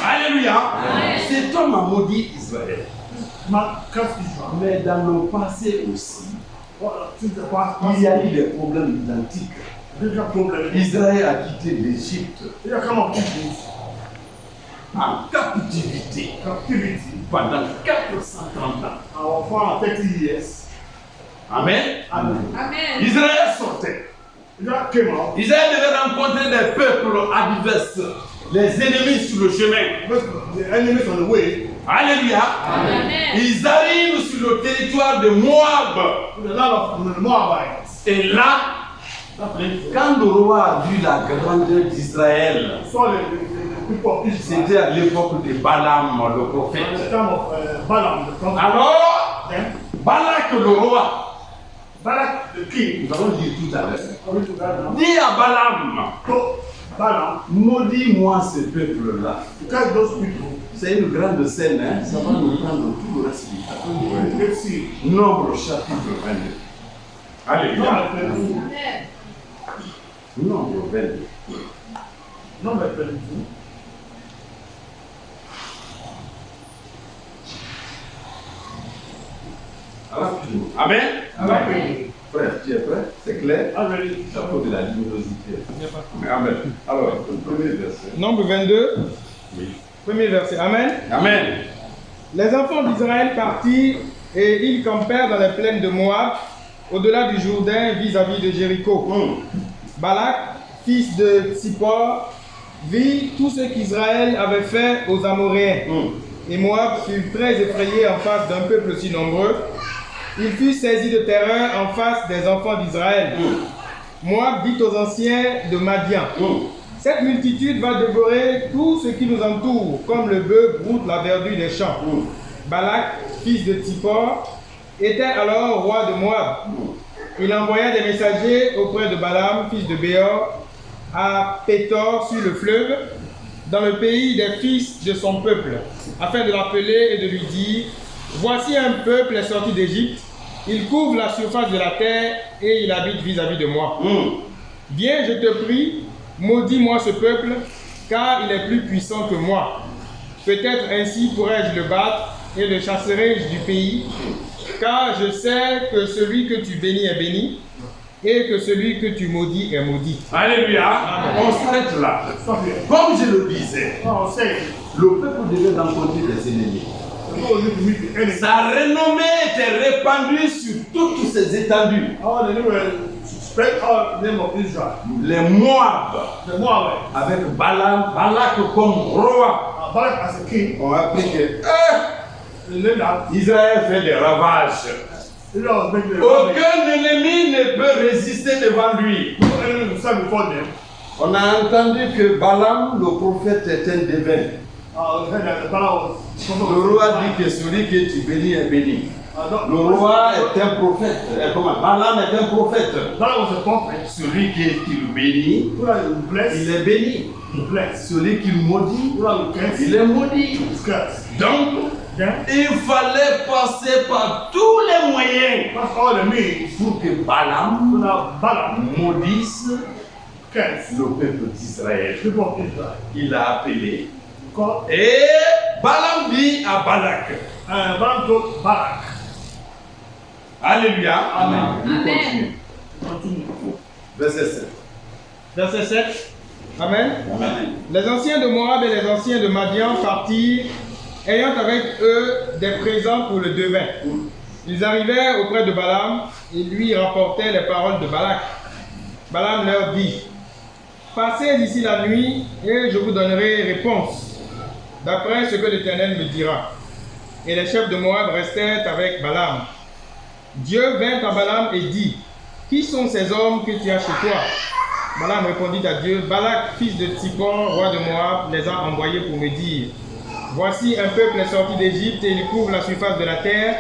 Alléluia. Amen. Cet homme a maudit Israël. Man cursed Israel. Mais dans le passé aussi, Since the past, il y a eu des problèmes identiques. Déjà problème. Israël a quitté l'Égypte Il y a comment people en captivité captivity. pendant 430 ans. Our father 30 years. Amen. And Amen. Israël sortait. Israel came out. Israël devait rencontrer des peuples adverses, les ennemis sur le chemin. But the enemies on the way. Alléluia. Amen. Ils arrivent sur le territoire de Moab. To the land of the Moabites. Et là, quand le roi a vu la grandeur d'Israël, Saw the people of Israel. c'était à l'époque de Balaam, le At prophète. the time of Balaam, the prophet. Alors, Then Balak le roi, Balak the king. nous allons dire tout à l'heure, Are we together now? dit à Balaam, So Balaam, maudis-moi ce peuple-là. to tell those people, C'est une grande scène, hein? Ça va nous prendre tout le reste du temps. let's see. Nombre chapitre 22. Alléluia. Amen. Nombre 22. Number 22. Rapidement. Amen. Amen. Frère, tu es prêt? C'est clair? Already. Ça faut de la luminosité. Amen. Alors, le premier verset. Nombre 22, Oui. premier verset. Amen. Amen. Les enfants d'Israël partirent et ils campèrent dans les plaines de Moab, au-delà du Jourdain vis-à-vis de Jéricho. Balak, fils de Tsippor, vit tout ce qu'Israël avait fait aux Amoréens. Et Moab fut très effrayé en face d'un peuple si nombreux. Il fut saisi de terreur en face des enfants d'Israël. Moab dit aux anciens de Madian, cette multitude va dévorer tout ce qui nous entoure, comme le bœuf broute la verdure des champs. Balak, fils de Tsippor, était alors roi de Moab. Il envoya des messagers auprès de Balaam, fils de Béor, à Pétor sur le fleuve, dans le pays des fils de son peuple, afin de l'appeler et de lui dire, voici un peuple est sorti d'Égypte, il couvre la surface de la terre et il habite vis-à-vis de moi. Viens, je te prie, maudis-moi ce peuple, car il est plus puissant que moi. Peut-être ainsi pourrais-je le battre et le chasserai-je du pays, car je sais que celui que tu bénis est béni, et que celui que tu maudis est maudit. Alléluia. On s'arrête là. Stop here. Comme je le disais, Now say, le peuple devait rencontrer des ennemis. the people need to meet the enemy. Sa renommée était répandue sur toutes ces étendues. All they do is spread out the name of Israel. Les Moab, The Moabites. avec Balak comme roi, Balak as a king. ont appris que They named that Israël fait des ravages. Israel was making the Aucun ennemi ne peut résister devant lui. no enemy to stand before them. On a entendu que Balaam, le prophète, est un devin. We heard that the Balak was Le roi dit que celui que tu bénis est béni. Le roi est un prophète. Balaam est un prophète. Balak was a prophet. Celui qui le bénit, Who are you blessed? il est béni. Blessed. Celui qui le maudit, Who are you cursed? il est maudit. He's cursed. Donc, Then il fallait passer par tous les moyens that's all it means. pour que So Balaam now Balak maudisse cursed le peuple d'Israël. the people of Israel. Il a appelé. God, Et Balaam dit à Balak. Balak told Balak. Alléluia. Amen. Amen. Continue. Verset 7. Verset 7. Amen. Amen. Les anciens de Moab et les anciens de Madian partirent, ayant avec eux des présents pour le devin. Ils arrivèrent auprès de Balaam et lui rapportaient les paroles de Balak. Balaam leur dit, passez ici la nuit et je vous donnerai réponse, d'après ce que l'Éternel me dira. Et les chefs de Moab restèrent avec Balaam. Dieu vint à Balaam et dit, qui sont ces hommes que tu as chez toi? Balaam répondit à Dieu, Balak, fils de Tsippor, roi de Moab, les a envoyés pour me dire, voici un peuple est sorti d'Égypte et il couvre la surface de la terre.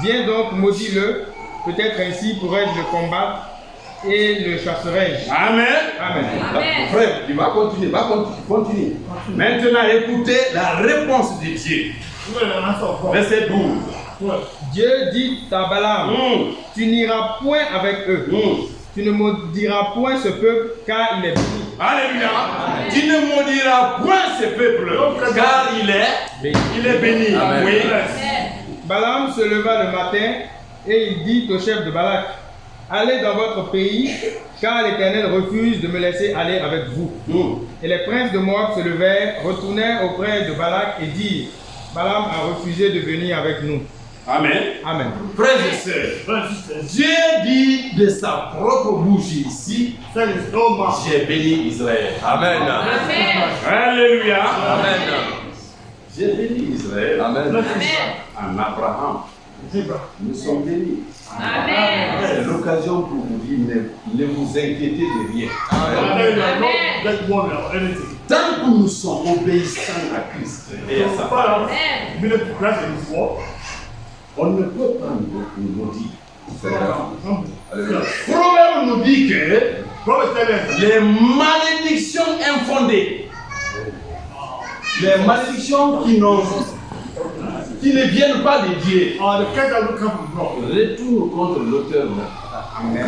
Viens donc, maudis-le, peut-être ainsi pourrais-je le combattre et le chasserai-je. Amen. Amen. Amen. Frère, il va continuer, continue. Maintenant, écoutez la réponse de Dieu. You know the answer of God. Verset 12. What? Dieu dit à Balaam, tu n'iras point avec eux. Tu ne maudiras point ce peuple, car il est béni. Alléluia. Tu ne maudiras point ce peuple, car il est béni. Amen. Oui. Amen. Balaam se leva le matin et il dit au chef de Balak, allez dans votre pays, car l'Éternel refuse de me laisser aller avec vous. Et les princes de Moab se levèrent, retournèrent auprès de Balak et dirent, Balaam a refusé de venir avec nous. Amen. Amen. Frères et sœurs, Dieu dit de sa propre bouche ici, j'ai béni Israël. Amen. Alléluia. Amen. J'ai béni Israël. Amen. En Abraham. Nous sommes bénis. Amen. C'est l'occasion pour vous dire, ne vous inquiétez de rien. Tant que nous sommes obéissants à Christ et à sa parole, on ne peut pas nous maudire. Proverbe nous dit que les malédictions infondées, les malédictions qui ne viennent pas de Dieu, retournent contre l'auteur. Amen.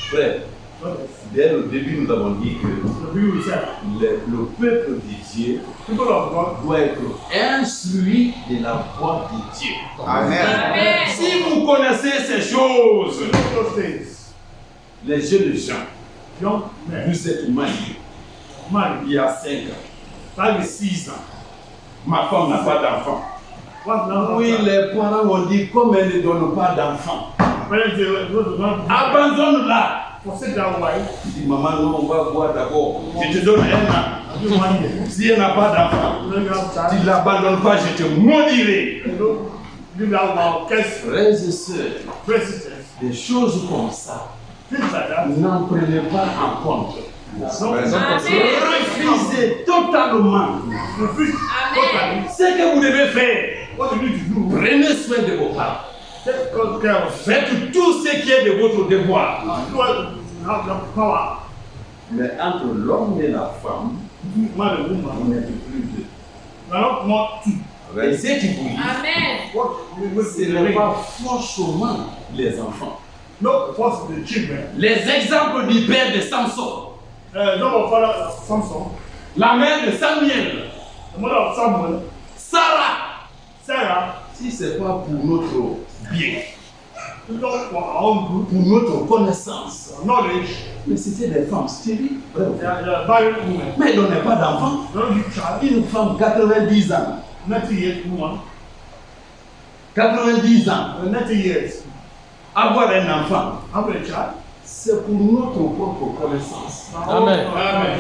Frère, dès le début, nous avons dit que le peuple de Dieu doit être instruit de la voix de Dieu. Amen. Si vous connaissez ces choses, les jeunes gens, vous êtes mariés. Il y a 5 ans, 6 ans, ma femme n'a pas d'enfant. Oui, les parents ont dit, comme elle ne donne pas d'enfant, abandonne-la. Il dit, maman, non, on va voir d'abord. Je te donne un an. Si elle n'a pas d'enfant, tu ne l'abandonnes pas, je te maudirai. Frères et sœurs, des choses comme ça, n'en prenez pas en compte. Refusez totalement ce que vous devez faire. Prenez soin de vos parents. Faites tout ce qui est de votre devoir. Mais entre l'homme et la femme, on n'est plus deux. Et ce qui vous dit, ce n'est pas forcément les enfants. Les exemples du père de Samson, la mère de Samuel, Sarah, si ce n'est pas pour notre bien, pour notre connaissance, mais c'était des femmes stériles. Mais elles n'ont pas d'enfant. Une femme 90 ans. 90 ans. Avoir un enfant, c'est pour notre propre connaissance. Amen.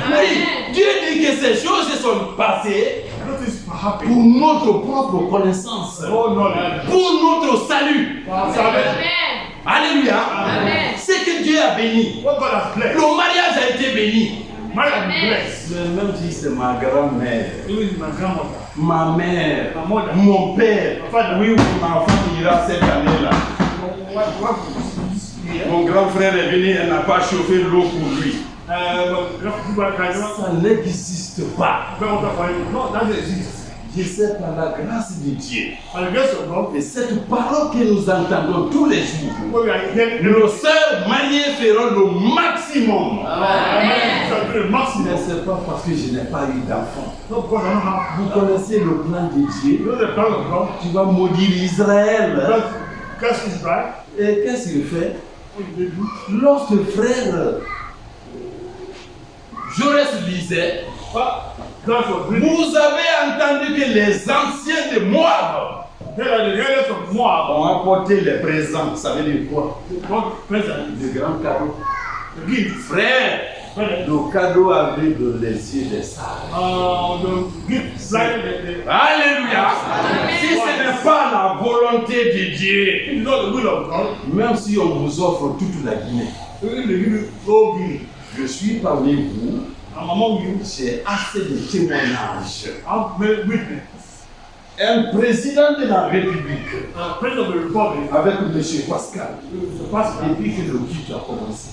Oui, Dieu dit que ces choses sont passées pour notre propre connaissance, pour notre salut. Alléluia. C'est que Dieu a béni. Le mariage a été béni. Mais même si c'est ma grand-mère, ma mère, mon père, oui, ma femme ira cette année-là. Mon grand frère est venu, elle n'a pas chauffé l'eau pour lui. Ça n'existe pas. Je sais par la grâce de Dieu. Et cette parole que nous entendons tous les jours, nos sœurs mariées feront le maximum. Mais ce n'est pas parce que je n'ai pas eu d'enfant. Vous connaissez le plan de Dieu. Tu vas maudire Israël. Et qu'est-ce qu'il fait? Lorsque frère Jaurès lisait, vous avez entendu que les anciens de Moab ont apporté les présents. Ça veut dire quoi? De grands cadeaux. Frère, le cadeau avait de les yeux des sages. Alléluia. Si ce n'est pas la volonté de Dieu, même si on vous offre toute la Guinée, je suis parmi vous, j'ai assez de témoignages. Un président de la République, avec M. Pascal, depuis que le culte a commencé,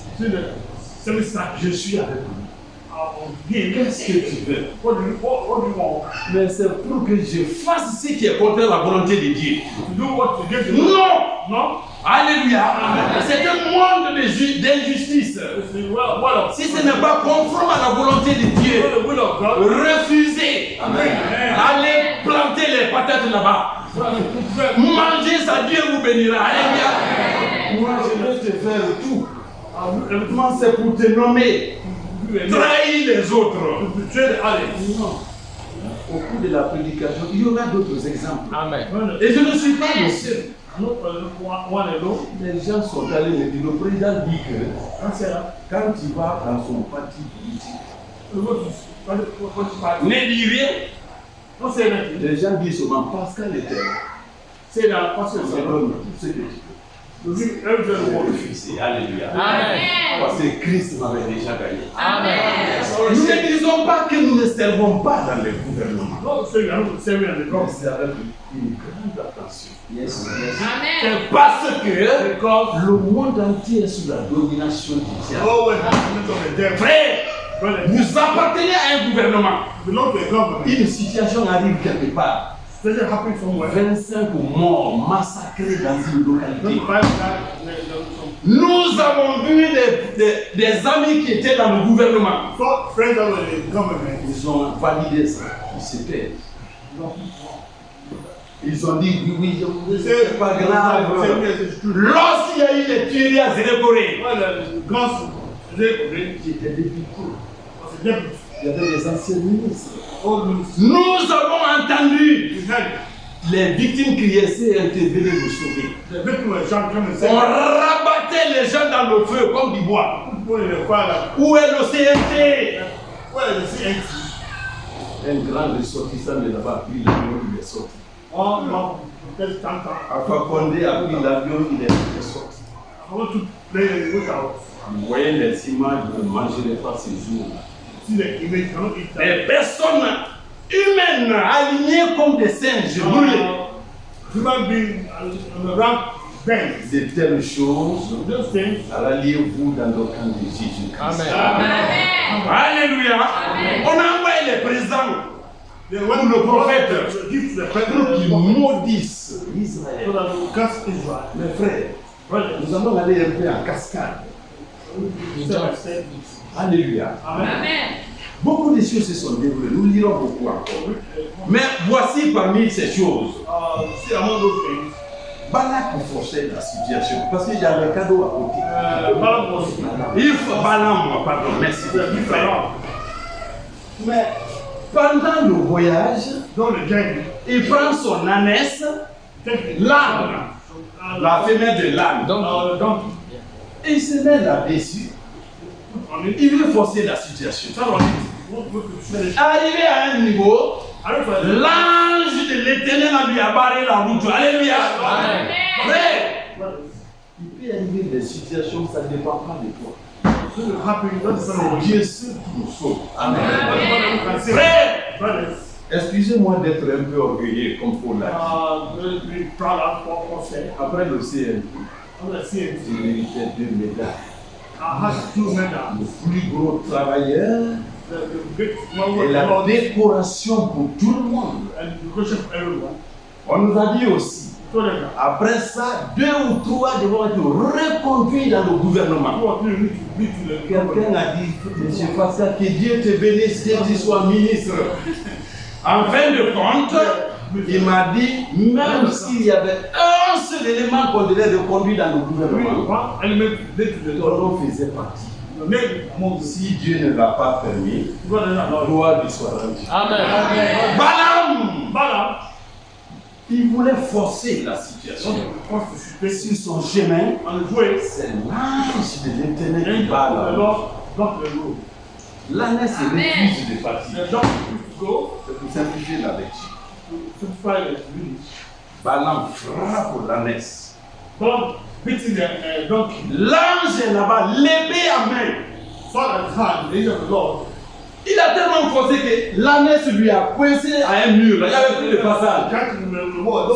je suis avec lui. Qu'est-ce que tu veux? Mais c'est pour que je fasse ce qui est contre la volonté de Dieu. Non! Alléluia! C'est un monde d'injustice. Si ce n'est pas conforme à la volonté de Dieu, refusez. Allez planter les patates là-bas. Mangez ça, Dieu vous bénira. Alléluia! te faire tout. Comment c'est pour te nommer? Trahir les autres. Non. Au cours de la prédication, il y aura d'autres exemples. Amen. Et je ne suis pas le seul. Les gens sont allés me dire, le président dit que quand il va dans son parti politique, Ne dis rien. les gens disent souvent Pascal était là. C'est l'homme, tout ce que tu veux. Le Fils, alléluia. Amen. Parce que Christ m'avait déjà gagné. Amen. Nous ne disons pas que nous ne servons pas dans le gouvernement. C'est avec une grande attention. Amen. Parce que Le monde entier est sous la domination du diable. frère, vous appartenez à un gouvernement. Une situation arrive quelque part. 25 morts massacrés dans une localité. Nous avons vu des amis qui étaient dans le gouvernement. Ils ont validé ça. Ils se taisent. Ils ont dit oui, c'est pas grave. Lorsqu'il y a eu les tueries à Zérékoré, J'étais député. Il y avait des anciens ministres. nous avons entendu Les victimes criaient, c'est intervenu nous sauver. on rabattait les gens dans le feu comme du bois. Où est le CNT? Un grand ressortissant de là-bas a pris l'avion, il est sorti. Alpha Condé a pris l'avion, il est sorti. Vous voyez les images, vous ne mangerez pas ces jours-là. Des personnes humaines alignées comme des singes brûlés. De telles choses, alliez-vous dans le camp de Jésus-Christ. Amen. Alléluia. On a envoyé les présidents ou le prophète Pour qu'ils maudissent Israël. Mes frères, nous allons aller un peu en cascade. Alléluia. Amen. Beaucoup de choses se sont déroulées. Nous lirons beaucoup encore. Mais voici parmi ces choses. Balak forçait la situation parce qu'il y a un cadeau à côté. Il faut Balaam, pardon, merci. Mais pendant le voyage, Il prend son ânesse, l'âne, la femelle de l'âne. Donc, et il se met là-dessus. Il veut forcer la situation. Arrivé à un niveau, l'ange de l'Éternel lui a barré la route. Alléluia. Amen. Frère, Il peut arriver des situations, ça ne dépend pas de toi. C'est Dieu seul qui nous sauve. Amen. frère, Excusez-moi d'être un peu orgueilleux comme Paul l'a dit. Après le CNP, j'ai mérité 2 médailles. Le plus gros travailleur et la décoration pour tout le monde. On nous a dit aussi, après ça, 2 ou 3 devront être reconduits dans le gouvernement. Quelqu'un a dit, M. Pascal, que Dieu te bénisse, que tu sois ministre. en fin de compte, Il m'a dit, même s'il y avait un seul élément qu'on devait reconduire dans le gouvernement, ton nom faisait partie. Si Dieu ne l'a pas permis, gloire lui soit rendue. Amen. Balaam, Il voulait forcer la situation. Sur son chemin, c'est l'ange de l'Éternel qui parle. L'ânesse refuse de partir. C'est pour simplifier la lecture. Balaam frappe l'ânesse. l'ange est là-bas, l'épée à main. Il a tellement forcé que l'ânesse lui a coincé à un mur. Il n'y avait plus de passage.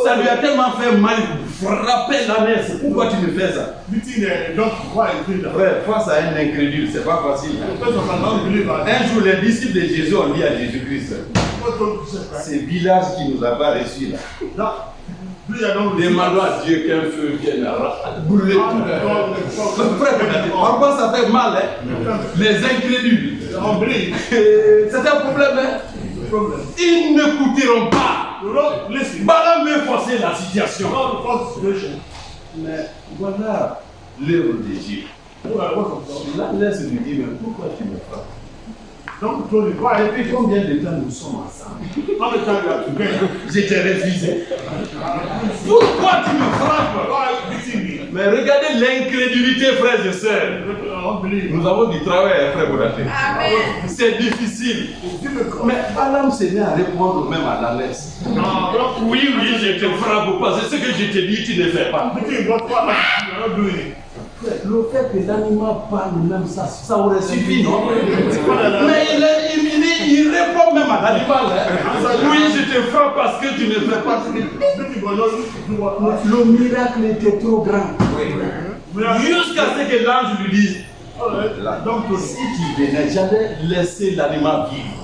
Ça lui a tellement fait mal, frapper l'ânesse. Pourquoi tu me fais ça? Frère, face à un incrédule, c'est pas facile. Un jour, les disciples de Jésus ont dit à Jésus-Christ, ces villages qui nous a pas reçus là, demandons à Dieu qu'un feu vienne brûler tout. Frère, parfois ça fait mal, hein? Les incrédules. C'est un problème, hein? Ils ne coûteront pas. Balaam veut forcer la situation. Mais voilà l'œuvre d'Égypte. Là, laisse lui dire, mais pourquoi tu me frappes? Donc, tu dis, Et puis combien de temps nous sommes ensemble? how many times you are together? Je t'ai refusé. Pourquoi tu me frappes? Why are you beating me? Mais regardez l'incrédulité, frères et sœurs. Unbelief. Nous avons du travail, frère Bodaté. Amen. C'est difficile. It's difficult. Mais Balaam s'est mis à répondre même à la laisse. Oui, oui, je te frappe parce que ce que je te dis, tu ne fais pas. Beating what you are not doing it. Le fait que l'animal parle même, ça aurait suffi, non? Mais il répond même à l'animal. Hein? Oui, je te frappe parce que tu ne fais pas ce que Beating was not do what le miracle était trop grand. Jusqu'à ce que l'ange lui dise, donc si tu venais, j'allais laisser l'animal vivre.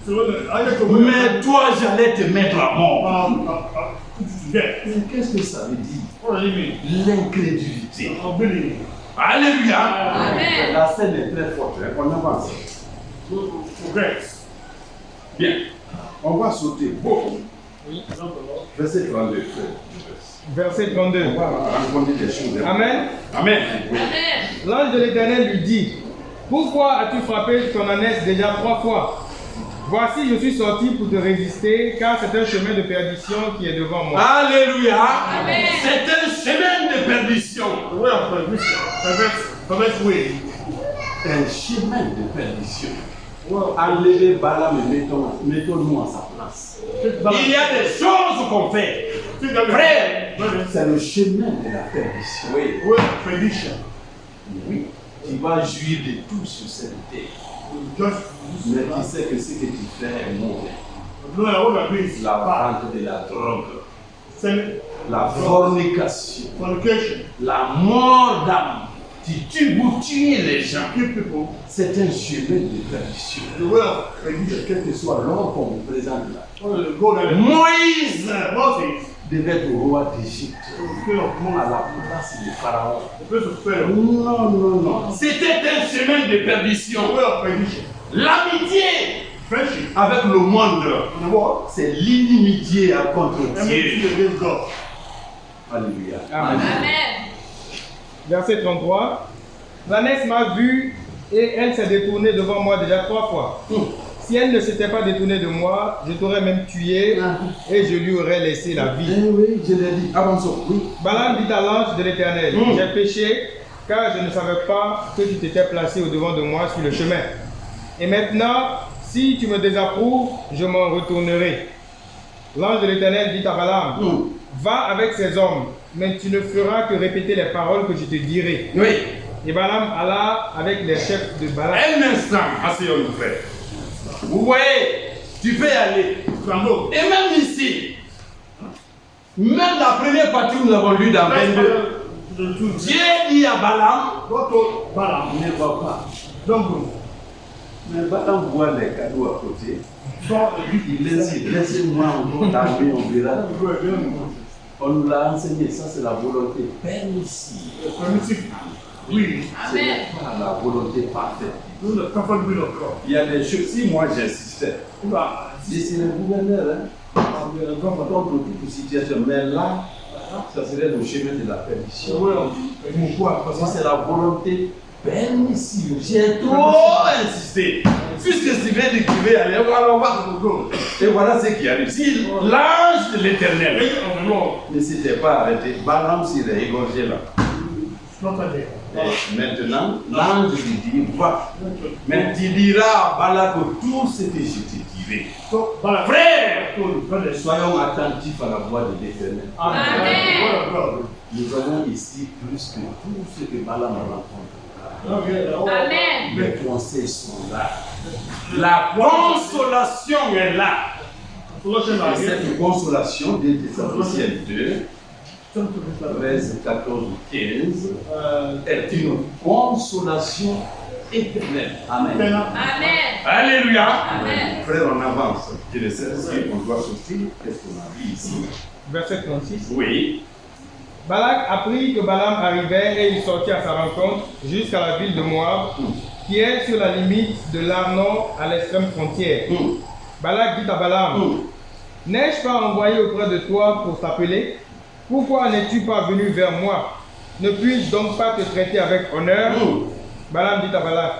so Mais toi, j'allais te mettre à mort. death. Mais qu'est-ce que ça veut dire? What do you mean? L'incrédulité. Unbelief. Alléluia. Amen. La scène est très forte. Hein? On avance. Forget. Bien. On va sauter. Bon. Example, Lord. Verset 32. Verset 32. On va rencontrer des choses. Amen. Amen. Oui. Amen. L'ange de l'Éternel lui dit, pourquoi as-tu frappé ton ânesse déjà 3 fois? Voici, je suis sorti pour te résister, car c'est un chemin de perdition qui est devant moi. Alléluia. Amen. C'est un chemin de perdition. The way of perdition. Perverse way. Un chemin de perdition. Well, Enlevez Balaam et mettons-nous à sa place. Il y a des choses qu'on fait. Frère, c'est le chemin de la perdition. Oui. way of perdition. Oui. Tu vas jouir de tout sur cette terre. Just Mais tu sais que ce que tu fais est mauvais. no, what I mean is La bad. vente de la drogue, Selling, fornication, fornication, la mort d'âme. Tu vous tues les gens. kill people. C'est un chemin de perdition. The way of perdition. Quel que soit l'homme qu'on vous présente là. What is go there? Moïse Moses, devait être au roi d'Égypte, the king of à Moses, la place de Pharaon. the place of Pharaoh. Non, non, non. C'était un chemin de The perdition. way of perdition. L'amitié Friendship. avec le monde, And the what? c'est l'inimitié à contre Enmity Dieu. against God. Alléluia. Amen. Amen. Verset 33. L'ânesse m'a vu et elle s'est détournée devant moi déjà 3 fois. Si elle ne s'était pas détournée de moi, je t'aurais même tué et je lui aurais laissé la vie. Eh oui, je l'ai dit. Avançons. Oui. Balaam dit à l'ange de l'Éternel, j'ai péché car je ne savais pas que tu t'étais placé au-devant de moi sur le chemin. Et maintenant, si tu me désapprouves, je m'en retournerai. L'ange de l'Éternel dit à Balaam, va avec ces hommes, mais tu ne feras que répéter les paroles que je te dirai. Oui. Et Balaam alla avec les chefs de Balak. Un instant, asseyons-nous, frère. Vous voyez, tu peux y aller. Rambo. Et même ici, même la première partie que nous avons lue dans 22, Dieu dit à Balaam, God told Balaam, ne va pas. don't go. Mais Balaam voit les cadeaux à côté. So Il laisse, laissez-moi encore l'armée, on verra. On nous l'a enseigné, ça c'est la volonté permissive. permissive will. Ce n'est pas la volonté parfaite. Do the perfect will of God. Il y a des choses, si moi j'insistais, je serais gouverneur, contre toute situation, mais là, ça serait le chemin de la The perdition. way of Pourquoi? Parce que c'est la volonté permissive. J'ai trop insisté. Puisque Sylvain dit qu'il veut aller, voilà, on va go. Et voilà ce qui arrive. Si l'ange de l'Éternel angel of the Lord ne s'était pas arrêté, Balaam serait égorgé là. is not there. Et maintenant, l'ange lui dit, va. Mais tu diras à Balak tout ce que je te dirai. So Balaam Frère, told his brothers, soyons attentifs à la voix de l'Éternel. the word of God. Nous avons ici plus que tout ce que Balaam a rencontré. Amen. Les conseils sont là. La consolation est là. Colossians Et are here. cette consolation, 2 Thessaloniciens 2, 13, 14 ou 15, est une consolation éternelle. Amen. Amen. Alléluia. Amen. Frère, on avance. Je ne sais ce qu'on doit sortir. Qu'est-ce qu'on a vu ici? Verset 36. Oui. Balak apprit que Balaam arrivait et il sortit à sa rencontre jusqu'à la ville de Moab, qui est sur la limite de l'Arnon à l'extrême frontière. Balak dit à Balaam, n'ai-je pas envoyé auprès de toi pour t'appeler? Pourquoi n'es-tu pas venu vers moi? ne puis-je donc pas te traiter avec honneur? Balaam dit à Balak,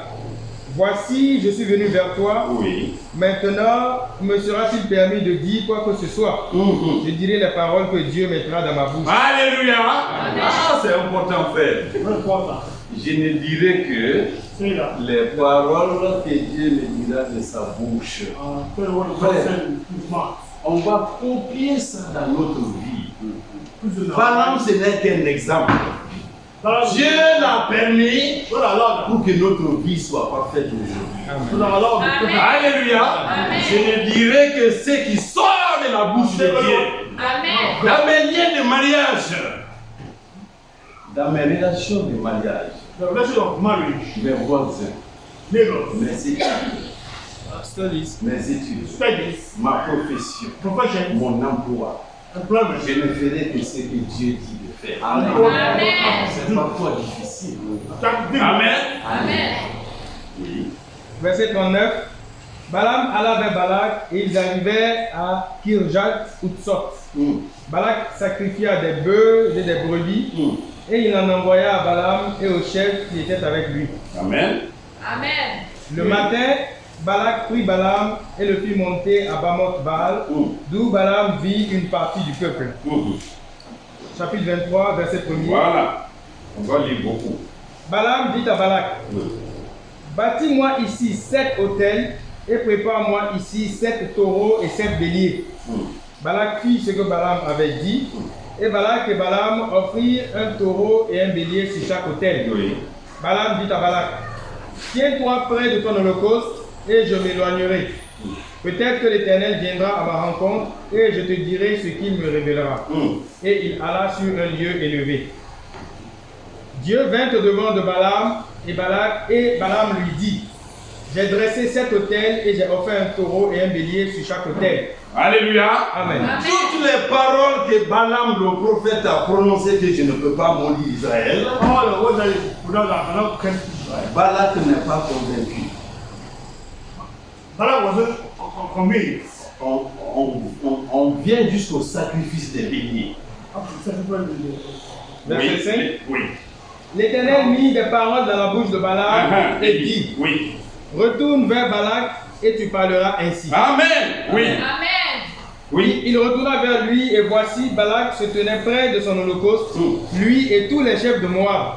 voici, je suis venu vers toi. Oui. Maintenant, me sera-t-il permis de dire quoi que ce soit? Je dirai les paroles que Dieu mettra dans ma bouche. Alléluia. Ah, c'est important, frère. Je ne dirai que les paroles que Dieu me dira de sa bouche. On va copier ça dans notre vie. Balaam, ce n'est qu'un exemple. Dieu l'a permis pour que notre vie soit parfaite aujourd'hui. Alléluia. Je ne dirai que ce qui sort de la bouche de Dieu. Dans mes liens de mariage, dans mes relations de mariage, mes voisins, mes études, ma profession, mon emploi. Je ne ferai que ce que Dieu dit de faire. Amen. C'est parfois difficile. Amen. Oui. Verset 39. Balaam alla vers Balak et ils arrivèrent à Kirjat Utsot. Balak sacrifia des bœufs et des brebis et il en envoya à Balaam et aux chefs qui étaient avec lui. Amen. Le matin, Balak prit Balaam et le fit monter à Bamoth Baal, d'où Balaam vit une partie du peuple. Chapitre 23, verset 1er. Voilà, on va lire beaucoup. Balaam dit à Balak, bâtis-moi ici 7 autels et prépare-moi ici 7 taureaux et 7 béliers. Balak fit ce que Balaam avait dit, et Balak et Balaam offrirent un taureau et un bélier sur chaque autel. Balaam dit à Balak, tiens-toi près de ton holocauste et je m'éloignerai. Peut-être que l'Éternel viendra à ma rencontre et je te dirai ce qu'il me révélera. Et il alla sur un lieu élevé. Dieu vint au devant de Balaam et Balaam lui dit, j'ai dressé 7 autels et j'ai offert un taureau et un bélier sur chaque autel. Alléluia. Amen. Toutes les paroles que Balaam le prophète a prononcées que je ne peux pas maudire Israël, Balak n'est pas convaincu. On vient jusqu'au sacrifice des béliers. Verset 5. Oui. L'Éternel mit des paroles dans la bouche de Balaam et dit, oui. retourne vers Balak et tu parleras ainsi. Amen. Oui. Oui. Il retourna vers lui et voici Balak se tenait près de son holocauste, lui et tous les chefs de Moab.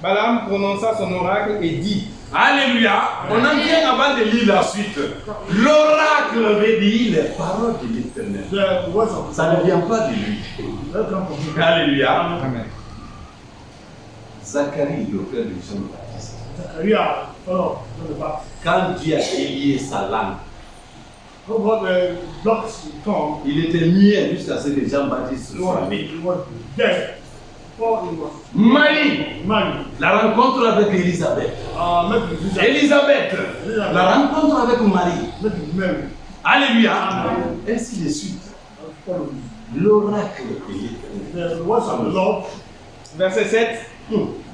Balaam prononça son oracle et dit, Alléluia. On en vient avant de lire la suite. L'oracle veut dire les paroles de l'Éternel. Ça ne vient pas de lui. Alléluia. Amen. Zacharie, le frère de Jean-Baptiste. Quand Dieu a élié sa langue, il était muet jusqu'à ce que Jean-Baptiste soit né. Marie, la rencontre avec Élisabeth. Élisabeth, la rencontre avec Marie. Alléluia. Ainsi de suite. L'oracle de l'Éternel. Verset 7.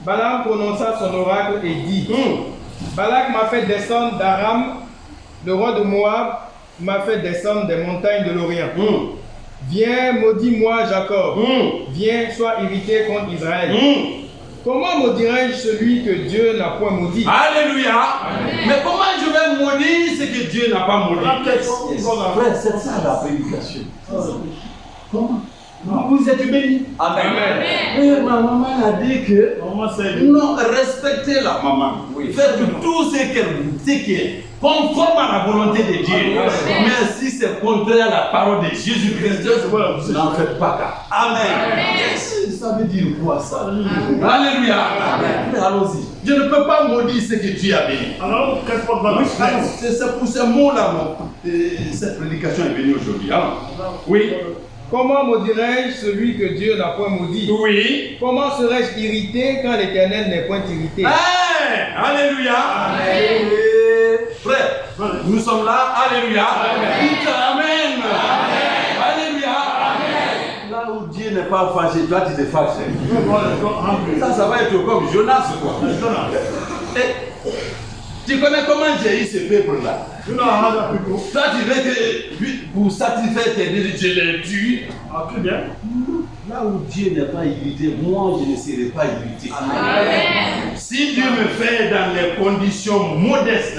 Balaam prononça son oracle et dit, Balak m'a fait descendre d'Aram, le roi de Moab m'a fait descendre des montagnes de l'Orient. Viens, maudis-moi Jacob. Viens, sois irrité contre Israël. Comment maudirai-je celui que Dieu n'a point maudit? Alléluia. Mais comment je vais maudire ce que Dieu n'a pas maudit? Frère, c'est ça la prédication. Comment? Vous êtes bénis. Amen. Et ma maman a dit que non, respectez la maman. Faites tout ce qui est conforme à la volonté de Dieu. Mais si c'est contraire à la parole de Jésus-Christ, n'en faites pas cas. Amen. Ça veut dire quoi ça? Alléluia. Allons-y. Je ne peux pas maudire ce que Dieu a béni. C'est pour ce mot-là, cette prédication est venue aujourd'hui. Oui. Comment maudirai-je celui que Dieu n'a point maudit? Oui. Comment serais-je irrité quand l'Éternel n'est point irrité? Alléluia. Amen. Frère, nous sommes là. Alléluia. Dites Amen. Alléluia. Là où Dieu n'est pas fâché, toi tu te fâches. Ça va être comme Jonas, quoi. Tu connais comment j'ai eu ce peuple-là? Toi, tu veux que pour satisfaire tes désirs, je les tue. Là où Dieu n'est pas irrité, moi je ne serai pas irrité. Amen. Si Dieu me fait dans les conditions modestes,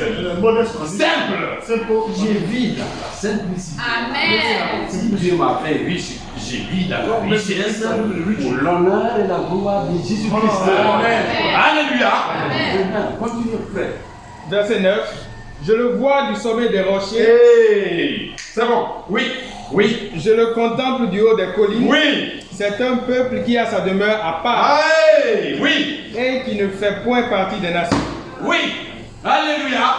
simples, Je vis dans la simplicité. Amen. si Dieu m'a fait riche, je vis dans la richesse. Pour l'honneur et la gloire de Jésus-Christ. Alléluia. Amen. Continuez, frère. Verset 9. Je le vois du sommet des rochers. Hey, c'est bon. Oui, oui, Je le contemple du haut des collines. oui. C'est un peuple qui a sa demeure à part Hey, oui, et qui ne fait point partie des nations. oui. Alléluia.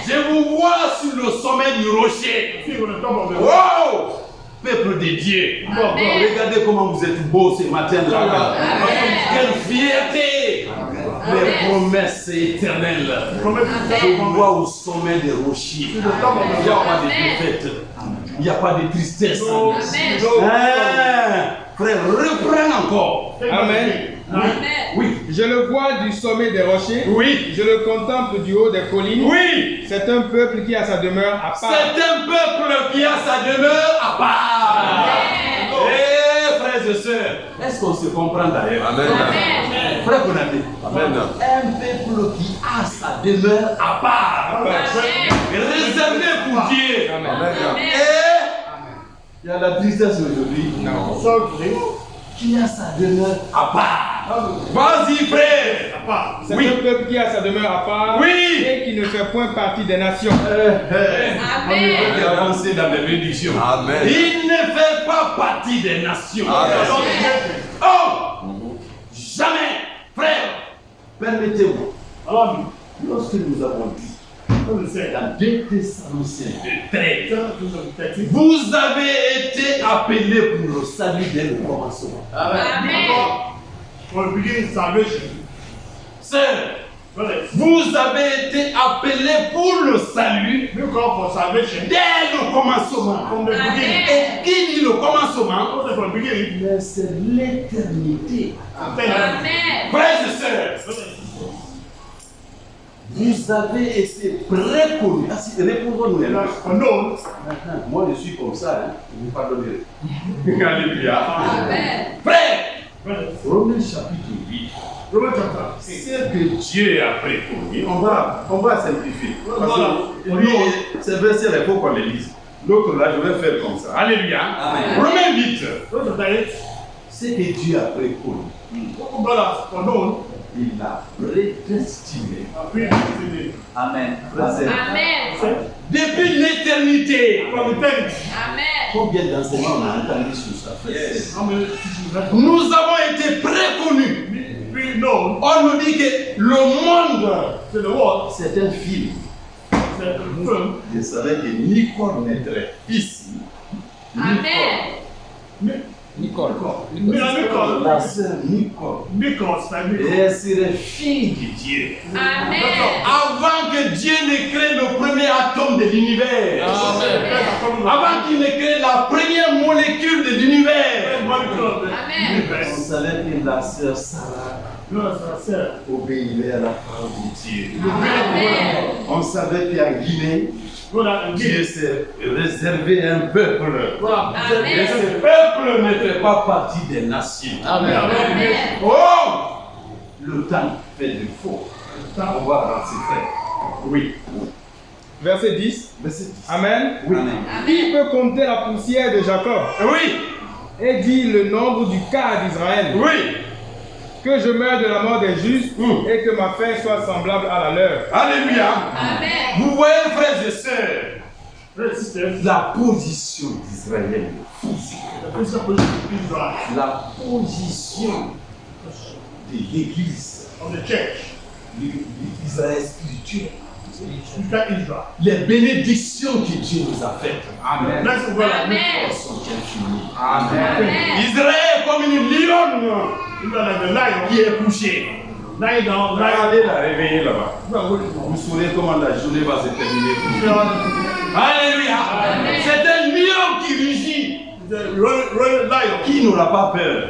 Je vous vois sur le sommet du rocher. Wow! Peuple de Dieu. Regardez comment vous êtes beaux ce matin. Là. Quelle fierté! Les promesses éternelles. Je vous vois au sommet des rochers. Il n'y a pas de défaite. Il n'y a pas de tristesse. Hein? Frère, reprends encore. Amen. Amen. Oui, Je le vois du sommet des rochers. oui, Je le contemple du haut des collines. oui. C'est un peuple qui a sa demeure à part. C'est un peuple qui a sa demeure à part. Eh, frères et sœurs, est-ce qu'on se comprend d'ailleurs? Amen. Amen. Frère Konate. Amen. Un peuple qui a sa demeure à part. Réservé pour Dieu. Amen. Et Il y a la tristesse aujourd'hui. Qui a sa demeure à part. vas-y, frère. C'est Oui. un peuple qui a sa demeure à part Oui. et qui ne fait point partie des nations. Amen. On va avancer dans les bénédictions. Amen. Il ne fait pas partie des nations. Amen. Oh! Jamais, frère. Permettez-moi. Lorsque nous avons dit dans 2 Thessaloniciens 2:13, vous avez été appelés pour le salut dès le commencement. Amen. Sœur, vous avez été appelés pour le salut dès le commencement. Amen. Et qui dit le commencement? Mais c'est l'éternité. Amen. Frères et sœurs, Vous avez été préconnus. Ah, si, répondons-nous. Moi, je suis comme ça. Hein. Vous pardonnez. Alléluia. Amen. Frère, Romains chapitre 8. ce que Dieu a préconnu, On va simplifier. Parce que lui, ces versets, il faut qu'on les lise. l'autre là, je vais faire comme ça. Alléluia. Amen. Romains 8. Ce que Dieu a préconnu, il l'a prédestiné. Amen. Amen. Depuis l'éternité, Amen. Combien d'enseignements on a entendu sur ça, frère? nous avons été préconnus. On nous dit que le monde, C'est un film. Je savais que Nicole naîtrait ici. Amen. Nicole. La sœur Nicole. Et elle serait fille de Dieu. Amen. avant que Dieu ne crée le premier atome de l'univers, avant qu'il ne crée la première molécule de l'univers, Amen. On savait que la sœur Sarah obéirait à la parole de Dieu. Amen. On savait qu'en Guinée, Dieu s'est réservé un peuple. Et ce peuple ne fait pas partie des nations. Amen. oh, Le temps fait défaut. On va avancer, frère. oui, Verset 10. Verset 10. Amen. Oui. Qui peut compter la poussière de Jacob oui, et dire le nombre du quart d'Israël? oui, Que je meure de la mort des justes et que ma fin soit semblable à la leur. alléluia. Amen. Vous voyez, frères et sœurs, La position d'Israël physique. La position de l'église d'Israël spirituel. Les bénédictions que Dieu nous a faites. Amen. Amen. Sont infinies. Amen. Israël est comme une lionne qui est couchée. Allez la réveiller là-bas. Vous saurez comment la journée va se terminer pour vous. Alléluia. C'est un lion qui rugit. Qui n'aura pas peur?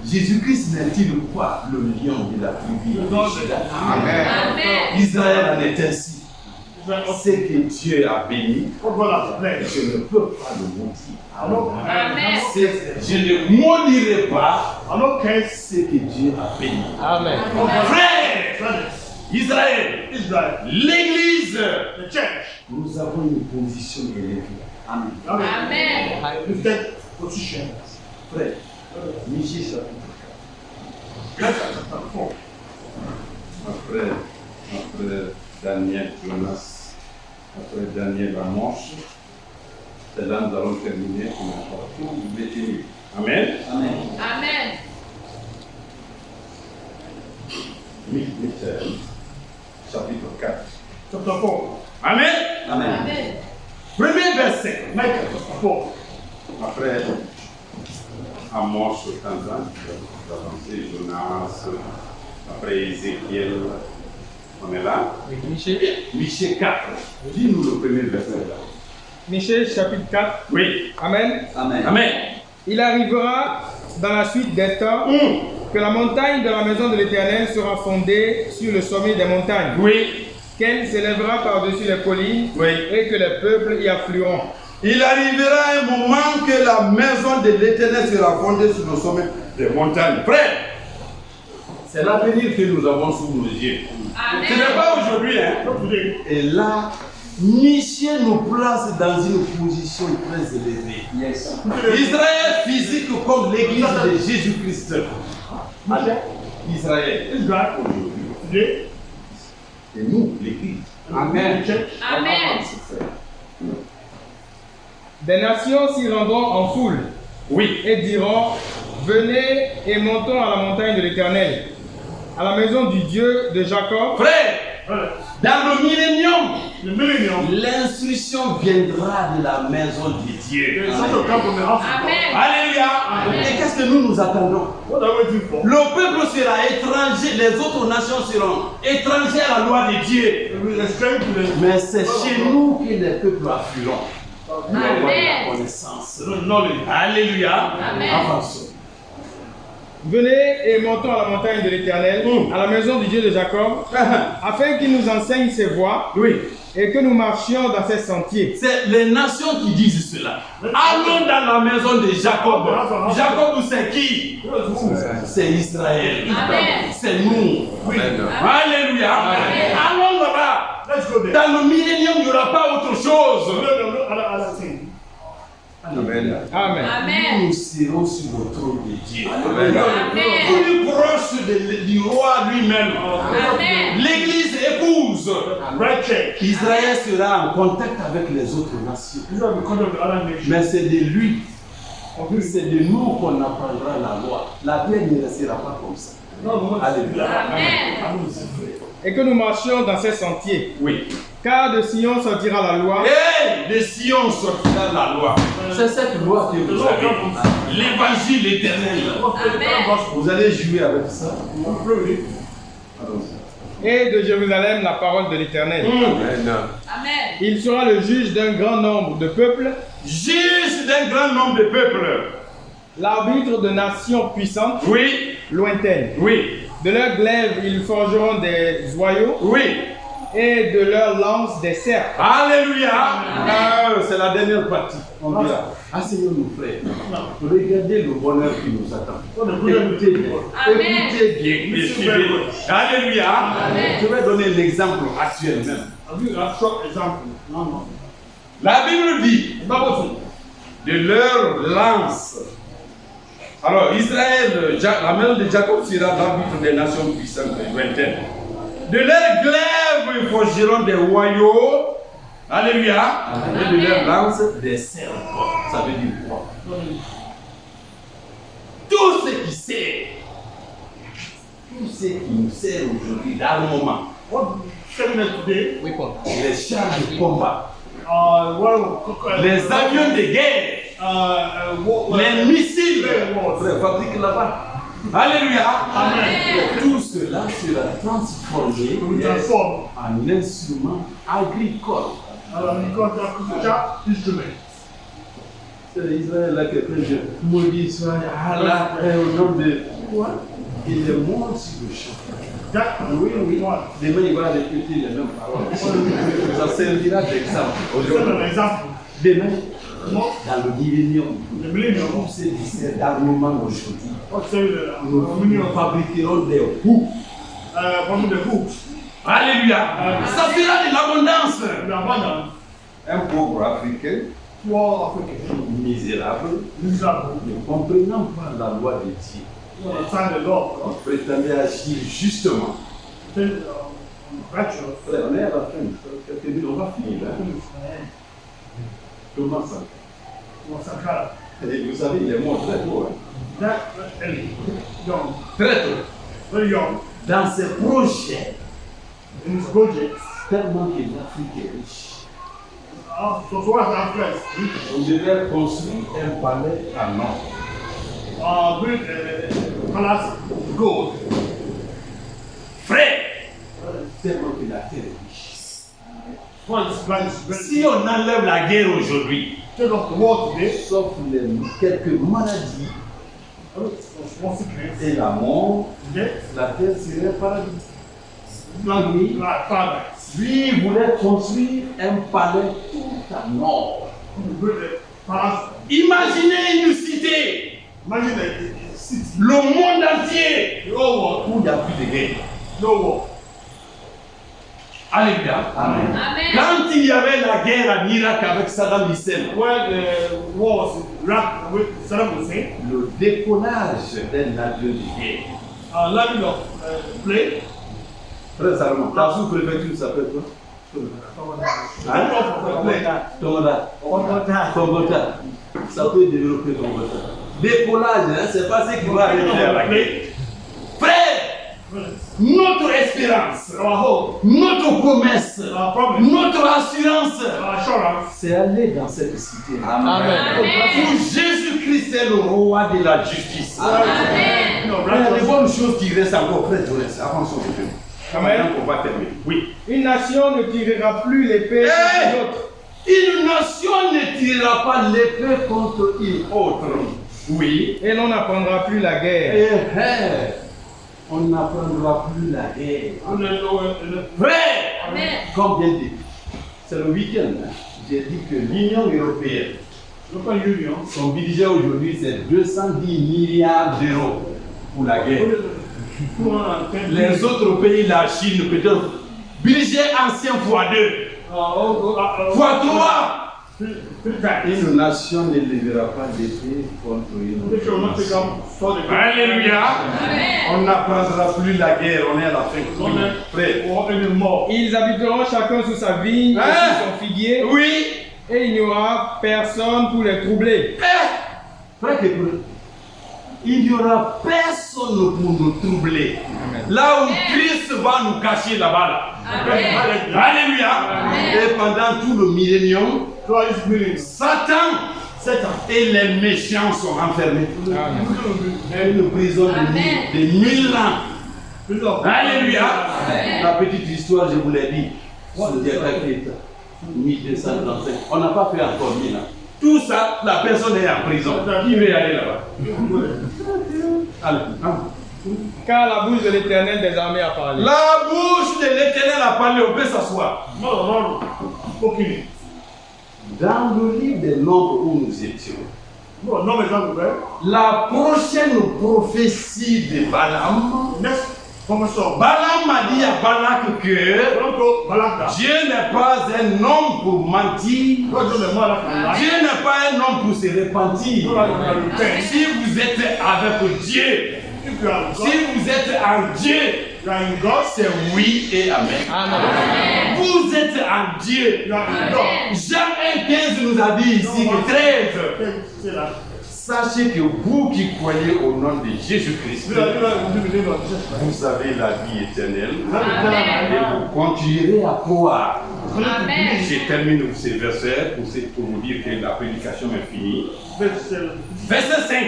Jésus-Christ n'est-il pas le lion de la tribu de Juda? Amen. Amen. Israël en est ainsi. Ce que Dieu a béni, What God has blessed. je ne peux pas le maudire. Amen. Je ne maudirai pas I don't care. ce que Dieu a béni. Amen. Frère, Brothers, Israël, Israel, l'Église, the church, nous avons une position élevée. Amen. Amen. lifted position. Frère, Michée chapitre Chapter 4. 4. Après Daniel Jonas, après Daniel Amos, c'est là nous allons terminer pour vous mettez. Amen. Amen. Amen. Michée, chapitre 4. Chapter 4. Amen. Amen. Premier verset. Micah chapter 4. Après Amos, Tanzan, avancé, Jonas, après Ézéchiel, on est là. Michée 4. Dis-nous le premier verset là. Michée chapitre 4. Oui. Amen. Amen. Il arrivera dans la suite des temps que la montagne de la maison de l'Éternel sera fondée sur le sommet des montagnes, Oui. qu'elle s'élèvera par-dessus les collines Oui. et que les peuples y afflueront. Il arrivera un moment que la maison de l'Éternel sera fondée sur le sommet des montagnes. Frère, c'est l'avenir que nous avons sous nos yeux. Amen. Ce n'est pas aujourd'hui, hein. Not today. Et là, Michée nous place dans une position très élevée. Yes. Israël physique comme l'église de Jésus-Christ. Israël. Israel, today, Et nous, l'église. Amen. the church, Amen. Des nations s'y rendront en foule Oui. et diront, venez et montons à la montagne de l'Éternel, à la maison du Dieu de Jacob. Frère, brothers, dans le millénium, the millennium, l'instruction viendra de la maison de Dieu. there is also come from the house of God. Amen. Alléluia. Amen. Et qu'est-ce que nous attendons? What are we waiting for? Le peuple sera étranger, les autres nations seront étrangères à la loi de Dieu. We are strength to the Mais c'est chez nous que les peuples afflueront. Nous avons la Amen. connaissance. knowledge. Alléluia. Amen. Avançons. Venez et montons à la montagne de l'Éternel, à la maison du Dieu de Jacob, afin qu'il nous enseigne ses voies Oui. et que nous marchions dans ses sentiers. C'est les nations qui disent cela. Allons dans la maison de Jacob. Jacob, c'est qui? C'est Israël. Amen. C'est nous. Alléluia. Allons là-bas. Let's go there. Dans le millénium, il n'y aura pas autre No, chose. no, no, other thing. Amen. Nous serons sur le trône de Dieu. Amen. Plus proche du roi lui-même. Amen. L'église épouse. Right church. Israël sera en contact avec les autres nations. Israel will come to the other nation. Mais c'est de lui, c'est de nous qu'on apprendra la loi. La terre ne restera pas comme ça. Alléluia. Amen. Et que nous marchions dans ses sentiers. Oui. Car de Sion sortira la loi, Et de Sion sortira la loi. C'est cette loi que vous avez. L'évangile éternel. Amen. Vous allez jouer avec ça. et de Jérusalem la parole de l'Éternel. Amen. Il sera le juge d'un grand nombre de peuples, Juge d'un grand nombre de peuples. l'arbitre de nations puissantes, Oui. lointaines. Oui. De leurs glaives, ils forgeront des joyaux Oui. et de leurs lances des serpes. Alléluia. C'est la dernière partie. On dira. Asseyons-nous, frères. Regardez le bonheur qui nous attend. Écoutez bien. Amen. Écoutez bien. Suivez. Alléluia. Amen. Je vais donner l'exemple actuel même. I'll give you a short example. No. La Bible dit de leur lance. Alors, Israël, la maison de Jacob sera l'arbitre des nations puissantes et lointaines. De leurs glaives, ils forgeront des royaux. Alléluia. Et de leur lance, des serpents. Ça veut dire quoi? Tout ce qui sert, tout ce qui nous sert aujourd'hui d'armement, What selling us today? les chars de combat, Well, les avions de guerre, les missiles, frère, fabriquent là-bas. Alléluia. Amen. Tout cela sera transformé transform en instrument agricole. instrument. C'est Israël là, quelqu'un de maudit soit Allah, au nom de quoi? Il est mort sur le champ. Oui, oui. Demain, il va répéter les mêmes paroles. Ça servira d'exemple. Aujourd'hui, demain, dans le millénium, tous ces lycées d'armement aujourd'hui, nous fabriquerons des hooks. Alléluia. Ça sera de l'abondance. Un pauvre Africain, misérable, ne comprenant pas la loi de Dieu, prétendait agir justement. Frère, on est à la fin. On va finir là. Thomas Sankara. Et vous savez, il est mort très tôt. Très tôt. Dans ses projets, tellement que l'Afrique est riche, on devait construire un palais en or. Frère, Tellement que la terre est riche. si on enlève la guerre aujourd'hui, Sauf quelques maladies et la mort, la terre serait un paradis. Lui, il voulait construire un palais tout en or. imaginez une cité, le monde entier, Où il n'y a plus de guerre. Alléluia. Amen. Amen. Quand il y avait la guerre en Irak avec Saddam Hussein, Le décollage d'un avion de guerre. Très allemand. Ta sous-préfecture s'appelle quoi? Tongota. Ça peut développer Tongota. Décollage, hein, c'est pas ce qui va arriver à la guerre. frère, notre espérance, notre promesse, notre assurance, C'est aller dans cette cité. Amen. où Jésus-Christ est le roi de la justice. Amen. Il y a des bonnes choses qui restent encore, frère. Avançons un peu. Amen. On va terminer. Oui. Une nation ne tirera plus l'épée contre l'autre. Une nation ne tirera pas l'épée contre une autre. Oui. Et l'on n'apprendra plus la guerre. On n'apprendra plus la guerre. Frère, Amen. Combien de... C'est le week-end. Hein. J'ai dit que l'Union européenne, son budget aujourd'hui, c'est 210 milliards d'euros pour la guerre. les autres pays, la Chine, peut-être, budget ancien x2, x3. Une nation ne lèvera pas d'épée contre une autre. Alléluia. On n'apprendra plus la guerre, on est à la fin. Frère. Ils habiteront chacun sous sa vigne et sous son figuier, Oui. et il n'y aura personne pour les troubler. Frère, Il n'y aura personne pour nous troubler. Là où Christ va nous cacher là-bas. Là. Amen. Alléluia. Et pendant tout le millénium, Satan et les méchants sont enfermés. une prison Amen. de 1000 ans. Alléluia. La petite histoire, je vous l'ai dit, sur Diakaketa, 1235. On n'a pas fait encore 1000 ans. Tout ça, la personne est en prison. Qui veut aller là-bas? Allez, Car la bouche de l'Éternel des armées a parlé. La bouche de l'Éternel a parlé, on peut s'asseoir. Dans le livre des nombres où nous étions, La prochaine prophétie de Balaam, Balaam a dit à Balak que Dieu n'est pas un homme pour mentir, Dieu n'est pas un homme pour se repentir. Si vous êtes avec Dieu, si vous êtes en Dieu, c'est oui et amen. Vous êtes en Dieu. Jean 1,15 nous a dit ici que 13. Sachez que vous qui croyez au nom de Jésus-Christ, vous avez la vie éternelle et vous continuerez à croire. Amen. Je termine ces versets pour vous dire que la prédication est finie. Verset 5.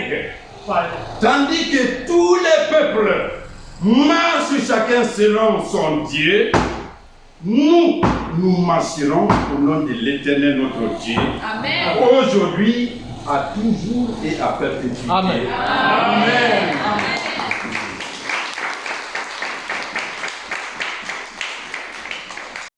Tandis que tous les peuples marchent chacun selon son Dieu, nous marcherons au nom de l'Éternel notre Dieu, Amen. aujourd'hui, à toujours et à perpétuité. Amen. Amen.